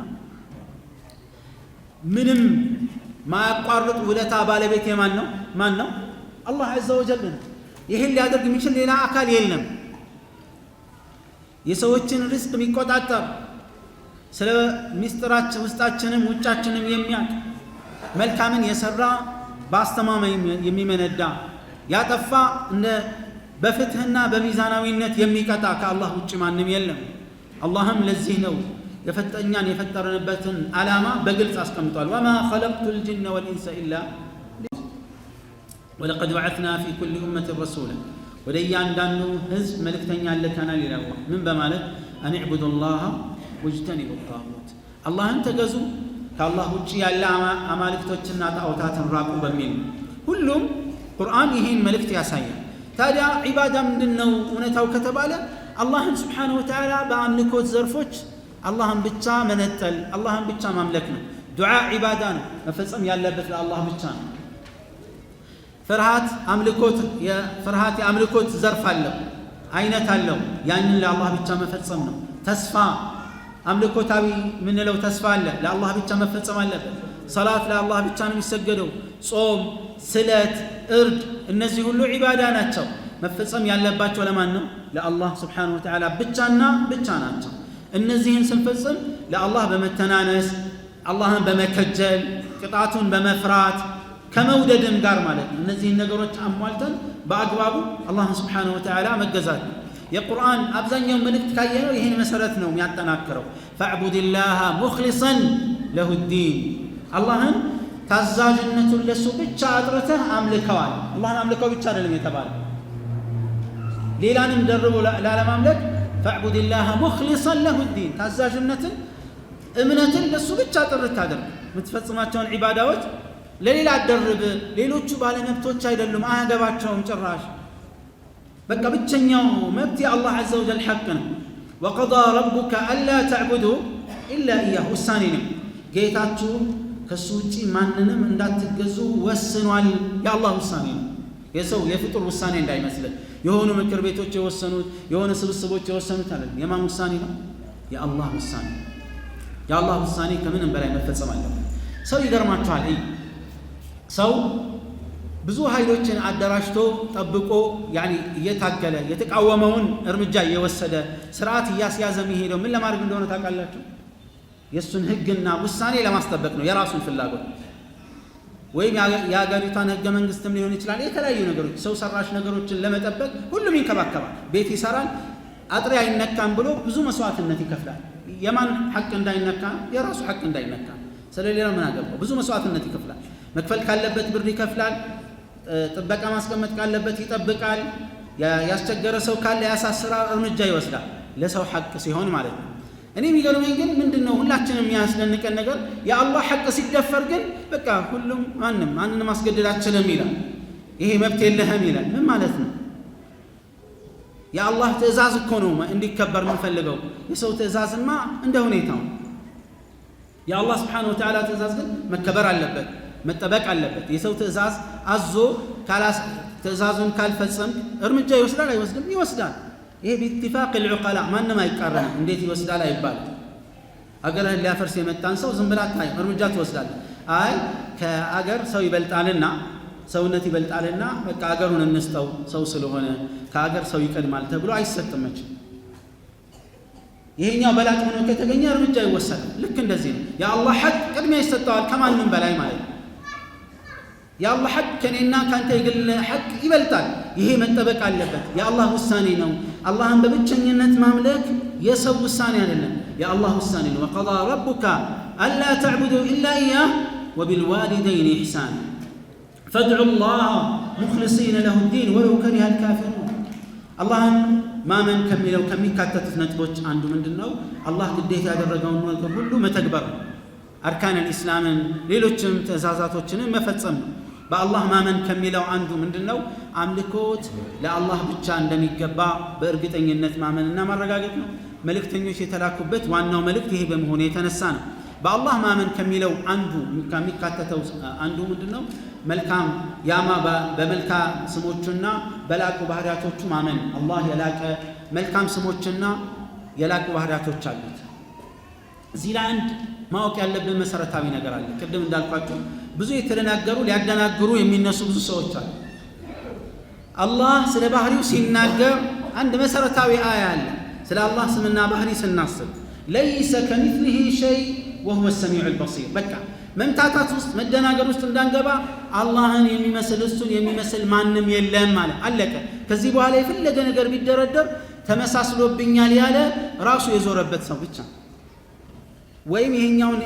ምንም ማያቋርጥ ውለታ ባለቤት የማን ነው? ማን ነው? አላህ عز وجل ነው። ይሄን ሊያደርግ የሚችል ሌላ አካል የለም። የሰዎችን ሪዝቅ የሚቆጣጠር ስለ ሚስጥራችን ውስጣችንም ውጫችንም የሚያውቅ መልካምን የሰራ በአስተማማኝ የሚመነዳ ያጠፋ እንደ በፍትህና በሚዛናዊነት የሚቀጣ ከአላህ ውጭ ማንም የለም። አላህም ለዚህ ነው የፈጠኛን የፈጠረንበትን ዓላማ በግልጽ አስቀምጧል። ወማ ኸለቅቱል ጂነ ወልኢንሰ ኢላ ወለቀድ በዐስና ፊ ኩሊ ኡመቲን ረሱላ ወደ እያንዳንዱ ህዝብ መልእክተኛ ልከናል ይላል። ምን በማለት አን ዕቡዱላህ ወጅተኒቡ ጣጉት አላህን ተገዙ ከአላህ ውጭ ያለ አማልክቶችና ጣዖታትን ራቁ በሚል ሁሉም ቁርአን ይህን መልእክት ያሳያል። ታዲያ ዒባዳ ምንድነው እውነታው ከተባለ አላህን Subhanahu Wa Ta'ala በአምልኮት ዘርፎች አላህን ብቻ መነጠል አላህን ብቻ ማምለክ ነው። ዱዓ ዒባዳ ነው፣ መፈጸም ያለበት ለአላህ ብቻ ነው። ፍርሃት አምልኮት የፍርሃት የአምልኮት ዘርፍ አለው አይነት አለው፣ ያንን ለአላህ ብቻ መፈጸም ነው። ተስፋ አምልኮታዊ ምንለው ተስፋ አለ፣ ለአላህ ብቻ መፈጸም አለበት። ሰላት ለአላህ ብቻ ነው የሚሰገደው። ጾም፣ ስለት፣ እርድ እነዚህ ሁሉ ዒባዳ ናቸው። መፈጸም ያለባቸው ለማን ነው? ለአላህ Subhanahu Wa Ta'ala ብቻና ብቻ ናቸው። እነዚህን ስንፈጽም ለአላህ በመተናነስ አላህን በመከጀል ቅጣቱን በመፍራት ከመውደድም ጋር ማለት ነው። እነዚህን ነገሮች አሟልተን በአግባቡ አላህን Subhanahu Wa Ta'ala መገዛት ነው። የቁርአን አብዛኛው መልእክት ካየነው ይህን መሰረት ነው የሚያጠናክረው። ፈዕቡድላህ ሙኽሊሰን ለሁ ዲን አላህን ታዛዥነቱን ለሱ ብቻ አጥርተህ አምልከዋል። አላህን አምልከው ብቻ አይደለም የተባለው ሌላንም ደርቦ ላለማምለክ ፈዕቡድላህ ሙኽሊሰን ለሁ ዲን ታዛዥነትን እምነትን ለሱ ብቻ ጥርት አድርግ። የምትፈጽማቸውን ዒባዳዎች ለሌላ አደርብ። ሌሎቹ ባለመብቶች አይደሉም፣ አያገባቸውም ጭራሽ። በቃ ብቸኛው መብት የአላህ عز وجل ሐቅ ነው። وقضى ربك الا تعبدوا الا اياه ውሳኔ ነው። ጌታችሁ ከሱ ውጪ ማንንም እንዳትገዙ ወስኗል። የአላህ ውሳኔ ነው። የሰው የፍጡር ውሳኔ እንዳይመስል የሆኑ ምክር ቤቶች የወሰኑት የሆነ ስብስቦች የወሰኑት አይደለም። የማን ውሳኔ ነው? የአላህ ውሳኔ። የአላህ ውሳኔ ከምንም በላይ መፈጸም አለበት። ሰው ይገርማችኋል። ሰው ብዙ ኃይሎችን አደራጅቶ ጠብቆ እየታገለ የተቃወመውን እርምጃ እየወሰደ ስርዓት እያስያዘ የሚሄደው ምን ለማድረግ እንደሆነ ታውቃላችሁ? የሱን ህግና ውሳኔ ለማስጠበቅ ነው። የራሱን ፍላጎት ወይም የሀገሪቷን ህገ መንግስትም ሊሆን ይችላል። የተለያዩ ነገሮች ሰው ሰራሽ ነገሮችን ለመጠበቅ ሁሉም ይንከባከባል። ቤት ይሰራል፣ አጥሬ አይነካም ብሎ ብዙ መስዋዕትነት ይከፍላል። የማን ሐቅ እንዳይነካ የራሱ ሐቅ እንዳይነካ ስለሌላ ምን አገባው ብዙ መስዋዕትነት ይከፍላል መክፈል ካለበት ብር ይከፍላል ጥበቃ ማስቀመጥ ካለበት ይጠብቃል ያስቸገረ ሰው ካለ ያሳስራ እርምጃ ይወስዳል ለሰው ሐቅ ሲሆን ማለት ነው እኔ የሚገርመኝ ግን ምንድነው ሁላችንም የሚያስደንቀን ነገር የአላህ ሐቅ ሲደፈር ግን በቃ ሁሉም ማንንም ማስገደድ አትችልም ይላል ይሄ መብት የለህም ይላል ምን ማለት ነው የአላህ ትእዛዝ እኮ ነው እንዲከበር የምንፈልገው የሰው ትእዛዝማ እንደ ሁኔታው የአላህ Subhanahu Wa Ta'ala ትእዛዝ ግን መከበር አለበት መጠበቅ አለበት የሰው ትእዛዝ አዞ ትእዛዙን ካልፈጸም እርምጃ ይወስዳል አይወስድም ይወስዳል ይሄ በኢትፋቅ العقلاء ማንንም አይቃረንም እንዴት ይወስዳል አይባል አገርህን ሊያፈርስ የመጣን ሰው ዝም ብላ ታይ እርምጃ ትወስዳል አይ ከአገር ሰው ይበልጣልና ሰውነት ይበልጣልና በቃ አገሩን እንስጠው ሰው ስለሆነ ከአገር ሰው ይቀድማል ተብሎ አይሰጥምች ይሄኛው በላጥ ሆኖ ከተገኘ እርምጃ ይወሰዳል ልክ እንደዚህ ነው የአላህ ሐቅ ቅድሚያ ይሰጣል ከማንም በላይ ማለት የአላህ ሐቅ ከኔና ካንተ የግል ሐቅ ይበልጣል ይሄ መጠበቅ አለበት የአላህ ውሳኔ ነው አላህን በብቸኝነት ማምለክ የሰው ውሳኔ አይደለም የአላህ ውሳኔ ነው وقضى ربك الا تعبدوا الا اياه وبالوالدين احسانا فادعوا الله مخلصين له الدين ولو كره الكافرون اللهم ما من كملوا ከሚካተቱት ነጥቦች አንዱ ምንድነው አላህ ግዴታ ያደረገውን ነገር ሁሉ መተግበር አርካን الاسلام ሌሎችም ተዛዛቶችን መፈጸም በአላህ ማመን ከሚለው አንዱ ምንድነው አምልኮት ለአላህ ብቻ እንደሚገባ በእርግጠኝነት ማመንና ማረጋገጥ ነው መልእክተኞች የተላኩበት ዋናው መልእክት ይሄ በመሆኑ የተነሳ ነው በአላህ ማመን ከሚለው አንዱ ከሚካተተው አንዱ ምንድነው መልካም ያማ በመልካም ስሞቹና በላቁ ባህሪያቶቹ ማመን አላህ የላቀ መልካም ስሞችና የላቁ ባህሪያቶች አሉት እዚህ ላይ አንድ ማወቅ ያለብን መሰረታዊ ነገር አለ ቅድም እንዳልኳችሁ ብዙ የተደናገሩ ሊያደናግሩ የሚነሱ ብዙ ሰዎች አሉ አላህ ስለ ባህሪው ሲናገር አንድ መሰረታዊ አያ አለ ስለ አላህ ስምና ባህሪ ስናስብ ليس كمثله شيء وهو السميع البصير በቃ መምታታት ውስጥ መደናገር ውስጥ እንዳንገባ አላህን የሚመስል እሱን የሚመስል ማንም የለም ማለት አለቀ ከዚህ በኋላ የፈለገ ነገር ቢደረደር ተመሳስሎብኛል ያለ ራሱ የዞረበት ሰው ብቻ ወይም ይሄኛውን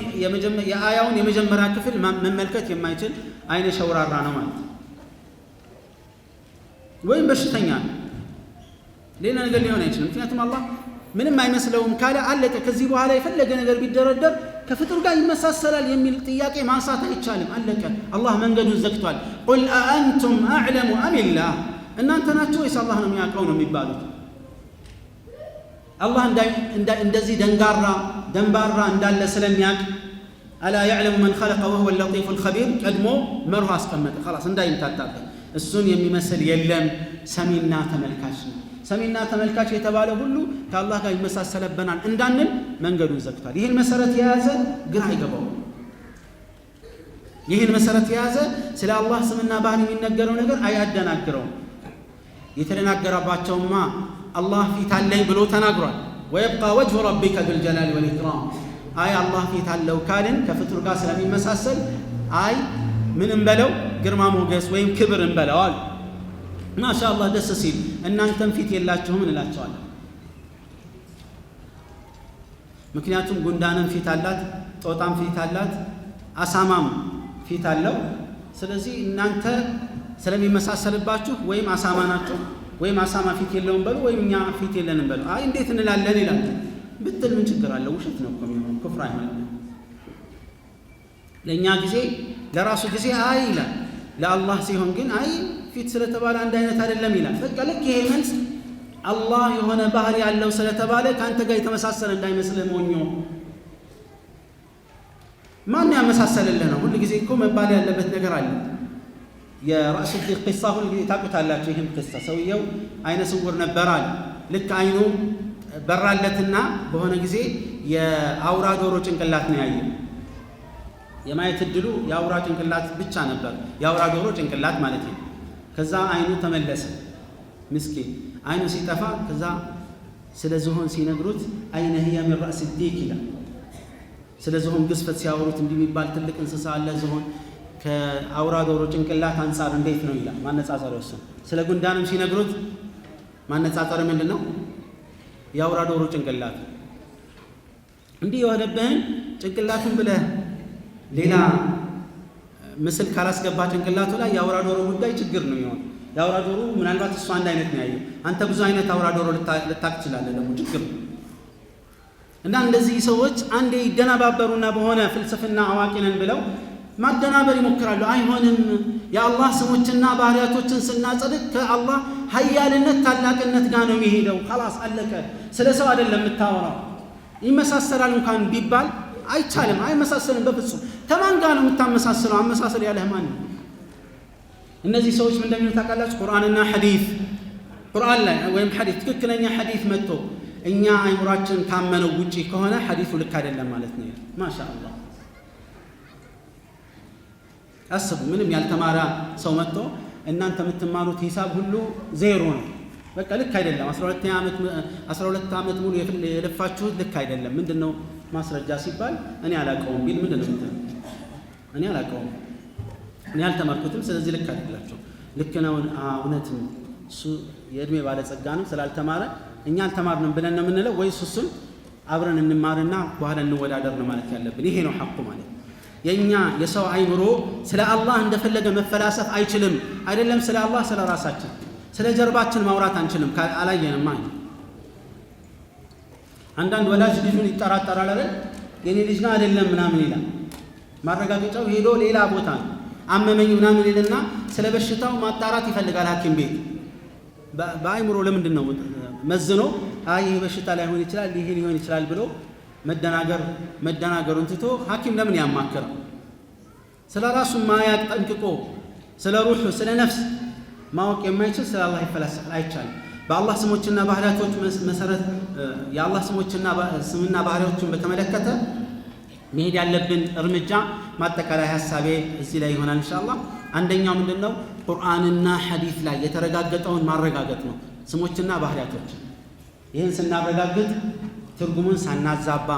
የአያውን የመጀመሪያ ክፍል መመልከት የማይችል አይነ ሸውራራ ነው ማለት ወይም በሽተኛ ሌላ ነገር ሊሆን አይችልም ምክንያቱም አላህ ምንም አይመስለውም ካለ አለቀ ከዚህ በኋላ የፈለገ ነገር ቢደረደር ከፍጡር ጋር ይመሳሰላል የሚል ጥያቄ ማንሳት አይቻልም አለቀ አላህ መንገዱን ዘግቷል ቁል አንቱም አዕለሙ አም ኢላህ እናንተ ናችሁ ወይስ አላህ ነው የሚያውቀው ነው የሚባሉት አላህ እንደዚህ ደንባራ እንዳለ ስለሚያውቅ አላ يعلم من خلق وهو اللطيف الخبير ቀድሞ መርሁ አስቀመጠ خلاص እንዳይምታታበት እሱን የሚመስል የለም ሰሚና ተመልካች ነው ሰሚና ተመልካች የተባለ ሁሉ ከአላህ ጋር ይመሳሰለበናል እንዳንል መንገዱን ዘግቷል ይሄን መሰረት የያዘ ግራ አይገባው ይሄን መሰረት የያዘ ስለ አላህ ስምና ባህሪ የሚነገረው ነገር አያደናግረው የተደናገረባቸውማ አላህ ፊት አለኝ ብሎ ተናግሯል ويبقى وجه ربك ذو الجلال والإكرام አይ አላህ ፊት አለው ካልን ከፍጡር ጋር ስለሚመሳሰል አይ ምን እንበለው ግርማ ሞገስ ወይም ክብር እንበለው አሉ ማሻአላህ ደስ ሲል እናንተም ፊት የላችሁም እንላቸዋለን ምክንያቱም ጉንዳንም ፊት አላት ጦጣም ፊት አላት አሳማም ፊት አለው ስለዚህ እናንተ ስለሚመሳሰልባችሁ ወይም አሳማ ናችሁ ወይም አሳማ ፊት የለውም በሉ ወይም እኛ ፊት የለንም በሉ አይ እንዴት እንላለን ይላል ብትል ምን ችግር አለው ውሸት ነው እኮ የሚሆነው ኩፍር አይሆንም ለኛ ጊዜ ለራሱ ጊዜ አይ ይላል ለአላህ ሲሆን ግን አይ ፊት ስለተባለ አንድ አይነት አይደለም ይላል በቃ ልክ ይሄ መልስ አላህ የሆነ ባህሪ ያለው ስለተባለ ካንተ ጋር የተመሳሰለ እንዳይመስልህ ሞኞ ማን ያመሳሰለልህ ነው ሁሉ ጊዜ እኮ መባል ያለበት ነገር አለ የራስ القصه ሁሉ ጊዜ ታውቁታላችሁ ይሄን ቅሳ ሰውየው አይነ ስውር ነበር አለ ልክ አይኑ በራለትና በሆነ ጊዜ የአውራ ዶሮ ጭንቅላት ነው ያየው የማየት እድሉ የአውራ ጭንቅላት ብቻ ነበር የአውራ ዶሮ ጭንቅላት ማለት ነው ከዛ አይኑ ተመለሰ ምስኪን አይኑ ሲጠፋ ከዛ ስለ ዝሆን ሲነግሩት አይነ هي من راس الديك ይላል ስለ ዝሆን ግዝፈት ሲያወሩት እንደሚባል ትልቅ እንስሳ አለ ዝሆን ከአውራ ዶሮ ጭንቅላት አንፃር እንዴት ነው ይላል ማነጻጸር ወሰን ስለ ጉንዳንም ሲነግሩት ማነጻጸር ምንድነው የአውራ ዶሮ ጭንቅላት እንዲህ የሆነብህን ጭንቅላቱን ብለህ ሌላ ምስል ካላስገባ ጭንቅላቱ ላይ የአውራ ዶሮ ጉዳይ ችግር ነው የሚሆነው። የአውራ ዶሮ ምናልባት እሱ አንድ አይነት ነው ያየው፣ አንተ ብዙ አይነት አውራ ዶሮ ልታቅ ትችላለህ፣ ደግሞ ችግር ነው። እና እንደዚህ ሰዎች አንዴ ይደናባበሩና በሆነ ፍልስፍና አዋቂ ነን ብለው ማደናበር ይሞክራሉ። አይሆንም፣ የአላህ ስሞችና ባህሪያቶችን ስናጸድቅ ከአላህ ሀያልነት ታላቅነት ጋር ነው የሚሄደው። خلاص አለቀ። ስለ ሰው አይደለም የምታወራው። ይመሳሰላል እንኳን ቢባል አይቻልም፣ አይመሳሰልም በፍጹም። ከማን ጋር ነው የምታመሳስለው? አመሳሰል ያለህ ማን ነው? እነዚህ ሰዎች ምን እንደሚሉ ታውቃላችሁ? ቁርአንና ሐዲስ፣ ቁርአን ላይ ወይም ሐዲስ ትክክለኛ ሐዲስ መጥቶ እኛ አይምራችን ካመነው ውጪ ከሆነ ሐዲሱ ልክ አይደለም ማለት ነው። ማሻአላህ አስቡ። ምንም ያልተማረ ሰው መጥቶ እናንተ የምትማሩት ሂሳብ ሁሉ ዜሮ ነው፣ በቃ ልክ አይደለም፣ 12 ዓመት ሙሉ የለፋችሁት ልክ አይደለም፣ ምንድነው ማስረጃ ሲባል እኔ አላውቀውም ቢል ምንድነው እንትን እኔ አላውቀውም፣ እኔ አልተማርኩትም፣ ስለዚህ ልክ አይደላችሁ። ልክ ነው፣ እውነትም እሱ የእድሜ ባለጸጋ ነው ስላልተማረ እኛ አልተማርንም ብለን ነው የምንለው፣ ወይስ እሱን አብረን እንማርና በኋላ እንወዳደር ነው ማለት ያለብን? ይሄ ነው ሐቁ ማለት። የኛ የሰው አይምሮ ስለ አላህ እንደፈለገ መፈላሰፍ አይችልም። አይደለም ስለ አላህ፣ ስለ ራሳችን ስለ ጀርባችን ማውራት አንችልም አላየንም ማለት። አንዳንድ ወላጅ ልጁን ይጠራጠራል አይደል? የኔ ልጅ ነው አይደለም ምናምን ይላል። ማረጋገጫው ሄዶ ሌላ ቦታ ነው። አመመኝ ምናምን ይልና ስለ በሽታው ማጣራት ይፈልጋል ሐኪም ቤት። በአይምሮ ለምንድን ነው መዝኖ አይ ይሄ በሽታ ላይሆን ይችላል ይሄ ሊሆን ይችላል ብሎ መደናገሩን ትቶ ሐኪም ለምን ያማክራል? ስለ ራሱ ማያቅ ጠንቅቆ ስለ ሩህ ስለ ነፍስ ማወቅ የማይችል ስለ አላህ ይፈላሰፋል፣ አይቻልም። በአላህ ስሞችና ባህሪያቶች መሰረት የአላህ ስምና ባህሪያቶችን በተመለከተ መሄድ ያለብን እርምጃ ማጠቃላይ ሐሳቤ እዚህ ላይ ይሆናል ኢንሻአላህ። አንደኛው ምንድነው? ቁርአንና ሐዲስ ላይ የተረጋገጠውን ማረጋገጥ ነው፣ ስሞችና ባህሪያቶች። ይህን ስናረጋግጥ ትርጉሙን ሳናዛባ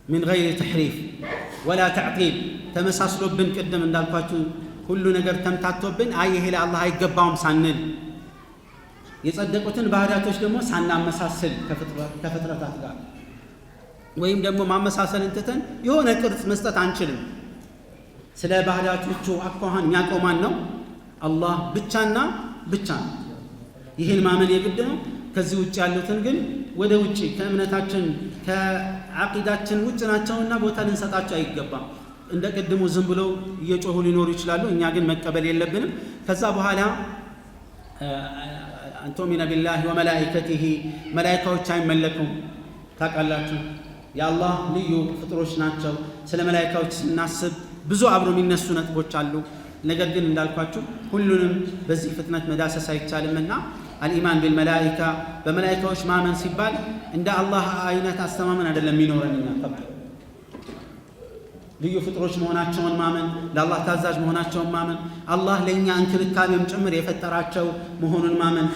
من غير تحريف ولا تعطيل ተመሳስሎብን ቅድም እንዳልኳችሁ ሁሉ ነገር ተምታቶብን አይ ይሄ ለአላህ አይገባውም ሳንል የጸደቁትን ባህሪያቶች ደግሞ ሳናመሳሰል ከፍጥረታት ጋር ወይም ደግሞ ማመሳሰልን ትተን የሆነ ቅርጽ መስጠት አንችልም። ስለ ባህሪያቶቹ አኳኋን የሚያውቀው ማን ነው? አላህ ብቻና ብቻ ነው። ይህን ማመን የግድ ነው። ከዚህ ውጭ ያሉትን ግን ወደ ውጭ ከእምነታችን ከዓቂዳችን ውጭ ናቸውና ቦታ ልንሰጣቸው አይገባም። እንደ ቅድሙ ዝም ብለው እየጮሁ ሊኖሩ ይችላሉ፣ እኛ ግን መቀበል የለብንም። ከዛ በኋላ አንቱሚነ ቢላሂ ወመላኢከቲሂ፣ መላኢካዎች አይመለኩም ታውቃላችሁ፣ የአላህ ልዩ ፍጥሮች ናቸው። ስለ መላኢካዎች ስናስብ ብዙ አብሮ የሚነሱ ነጥቦች አሉ። ነገር ግን እንዳልኳችሁ ሁሉንም በዚህ ፍጥነት መዳሰስ አይቻልምና አልኢማን ቢልመላኢካ፣ በመላኢካዎች ማመን ሲባል እንደ አላህ አይነት አስተማመን አይደለም የሚኖረንና ልዩ ፍጥሮች መሆናቸውን ማመን፣ ለአላህ ታዛዥ መሆናቸውን ማመን፣ አላህ ለእኛ እንክብካቤም ጭምር የፈጠራቸው መሆኑን ማመን፣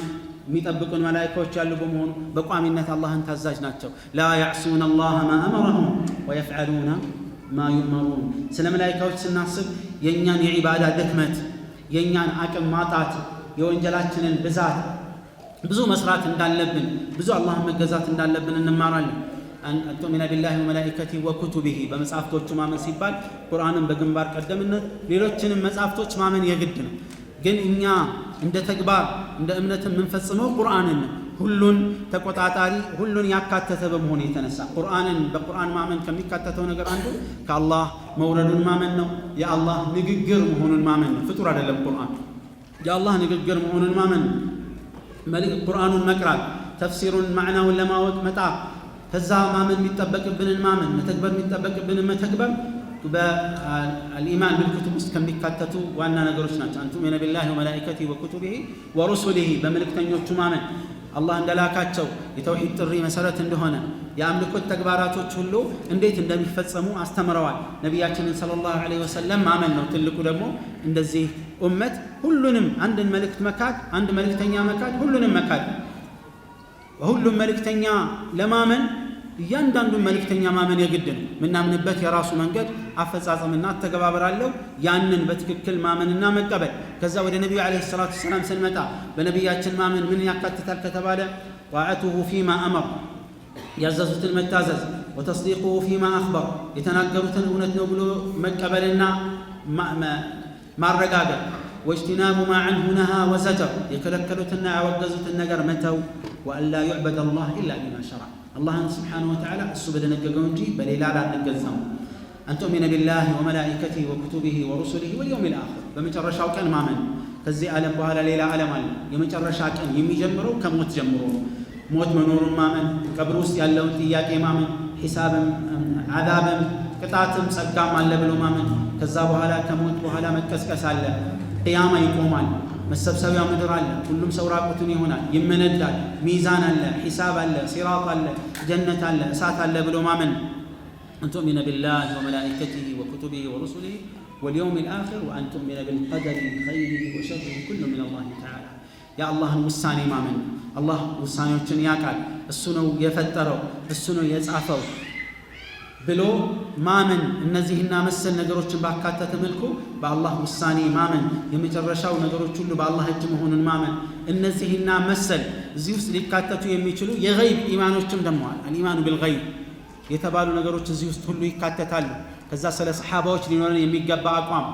የሚጠብቁን መላኢካዎች ያሉ በመሆኑ በቋሚነት አላህን ታዛዥ ናቸው። ላ ያዕሱነ አላህ ማ አመረሁም ወየፍዐሉነ ማ ዩእመሩን። ስለ መላኢካዎች ስናስብ የእኛን የዒባዳ ድክመት፣ የእኛን አቅም ማጣት፣ የወንጀላችንን ብዛት፣ ብዙ መስራት እንዳለብን፣ ብዙ አላህን መገዛት እንዳለብን እንማራለን። አንቱሚነ ቢላሂ ወመላኢከቲሂ ወኩቱቢሂ፣ በመጽሐፍቶቹ ማመን ሲባል ቁርአንን በግንባር ቀደምነት ሌሎችንም መጽሐፍቶች ማመን የግድ ነው። ግን እኛ እንደ ተግባር እንደ እምነት የምንፈጽመው ቁርአንን ሁሉን ተቆጣጣሪ ሁሉን ያካተተ በመሆኑ የተነሳ ቁርአንን በቁርአን ማመን ከሚካተተው ነገር አንዱ ከአላህ መውረዱን ማመን ነው። የአላህ ንግግር መሆኑን ማመን ነው። ፍጡር አይደለም ቁርአን፣ የአላህ ንግግር መሆኑን ማመን ነው። ቁርአኑን መቅራት፣ ተፍሲሩን ማዕናውን ለማወቅ መጣር፣ ከዛ ማመን የሚጠበቅብንን ማመን፣ መተግበር የሚጠበቅብንን መተግበር በአልኢማን ቢልኩቱብ ውስጥ ከሚካተቱ ዋና ነገሮች ናቸው። አንቱሚነ ቢላሂ ወመላኢከቲሂ ወኩቱቢሂ ወሩሱሊሂ፣ በመልእክተኞቹ ማመን፣ አላህ እንደላካቸው የተውሂድ ጥሪ መሰረት እንደሆነ የአምልኮት ተግባራቶች ሁሉ እንዴት እንደሚፈጸሙ አስተምረዋል ነቢያችንን ሰለላሁ ዐለይሂ ወሰለም ማመን ነው። ትልቁ ደግሞ እንደዚህ ኡመት ሁሉንም አንድን መልእክት መካድ፣ አንድ መልእክተኛ መካድ፣ ሁሉንም መካድ። ሁሉም መልእክተኛ ለማመን እያንዳንዱን መልእክተኛ ማመን የግድ ነው። ምናምንበት የራሱ መንገድ አፈጻጸምና አተገባበር አለው። ያንን በትክክል ማመንና መቀበል። ከዛ ወደ ነቢዩ ዓለይሂ ሰላቱ ወሰላም ስንመጣ በነቢያችን ማመን ምን ያካትታል ከተባለ ጣዓቱሁ ፊማ አመር፣ ያዘዙትን መታዘዝ وتصديقه فيما أخبر يتناقروا أونت نبلو مكبلنا ማረጋገጥ واجتناب ما عنه نهى وزجر يكلكلوتنا ያወገዙት ነገር መተው وألا يعبد الله إلا بما شرع الله سبحانه وتعالى እሱ በደነገገው እንጂ በሌላ ላንገዛው أن تؤمن بالله وملائكته وكتبه ورسله واليوم الآخر በመጨረሻው ቀን ማመን ከዚህ ዓለም በኋላ ሌላ ዓለም አለ የመጨረሻ ቀን የሚጀምረው ከሞት ጀምሮ ሞት መኖሩን ማመን ቀብር ውስጥ ያለውን ጥያቄ ማመን ሒሳብም አዛብም ቅጣትም ጸጋም አለ ብሎ ማመን ከዛ በኋላ ከሞት በኋላ መቀስቀስ አለ ቂያማ ይቆማል መሰብሰቢያ ምድር አለ ሁሉም ሰው ራቁቱን ይሆናል ይመነዳል ሚዛን አለ ሒሳብ አለ ሲራጥ አለ ጀነት አለ እሳት አለ ብሎ ማመን أن تؤمن بالله وملائكته وكتبه ورسله واليوم الآخر وأن تؤمن بالقدر خيره وشره كل من الله تعالى يا الله وساني مامن الله وسانيዎችን ያቃል እሱ ነው የፈጠረው እሱ ነው የጻፈው ብሎ ማመን እነዚህና መሰል ነገሮችን ባካተተ መልኩ በአላህ ውሳኔ ማመን የመጨረሻው ነገሮች ሁሉ በአላህ እጅ መሆኑን ማመን እነዚህና መሰል እዚህ ውስጥ ሊካተቱ የሚችሉ የገይብ ኢማኖችም ደግሞ አልኢማኑ ቢልገይብ የተባሉ ነገሮች እዚህ ውስጥ ሁሉ ይካተታሉ ከዛ ስለ ሰሃባዎች ሊኖረን የሚገባ አቋም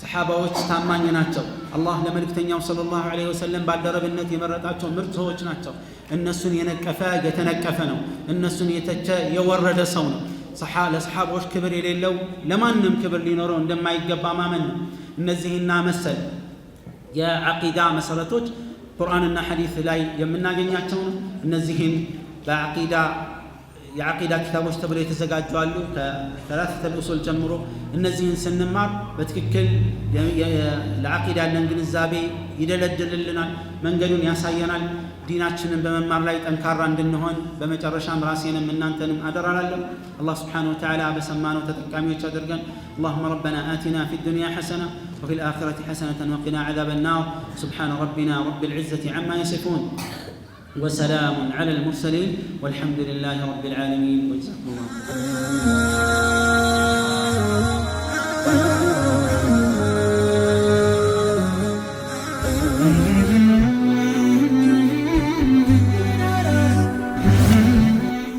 ሰሃባዎች ታማኝ ናቸው አላህ ለመልእክተኛው ሰለላሁ ዐለይሂ ወሰለም ባልደረብነት የመረጣቸው ምርጥ ሰዎች ናቸው እነሱን የነቀፈ የተነቀፈ ነው እነሱን የተቸ የወረደ ሰው ነው ለሰሃባዎች ክብር የሌለው ለማንም ክብር ሊኖረው እንደማይገባ ማመን ነው እነዚህና መሰል የዓቂዳ መሰረቶች ቁርአንና ሐዲስ ላይ የምናገኛቸው ነው እነዚህን በዓቂዳ የዓቂዳ ኪታቦች ተብለው የተዘጋጁ አሉ ከሰላሰተ الأصول ጀምሮ እነዚህን ስንማር በትክክል ለዓቂዳ ያለን ግንዛቤ ይደለድልልናል መንገዱን ያሳየናል ዲናችንን በመማር ላይ ጠንካራ እንድንሆን በመጨረሻም ራሴንም እናንተንም አደራላለሁ አላህ Subhanahu Wa Ta'ala በሰማነው ተጠቃሚዎች አድርገን اللهم ربنا آتنا في الدنيا حسنة وفي الآخرة حسنة وقنا عذاب النار سبحان ربنا رب العزة عما يصفون وسلام على المرسلين والحمد لله رب العالمين وجزاكم الله خيرا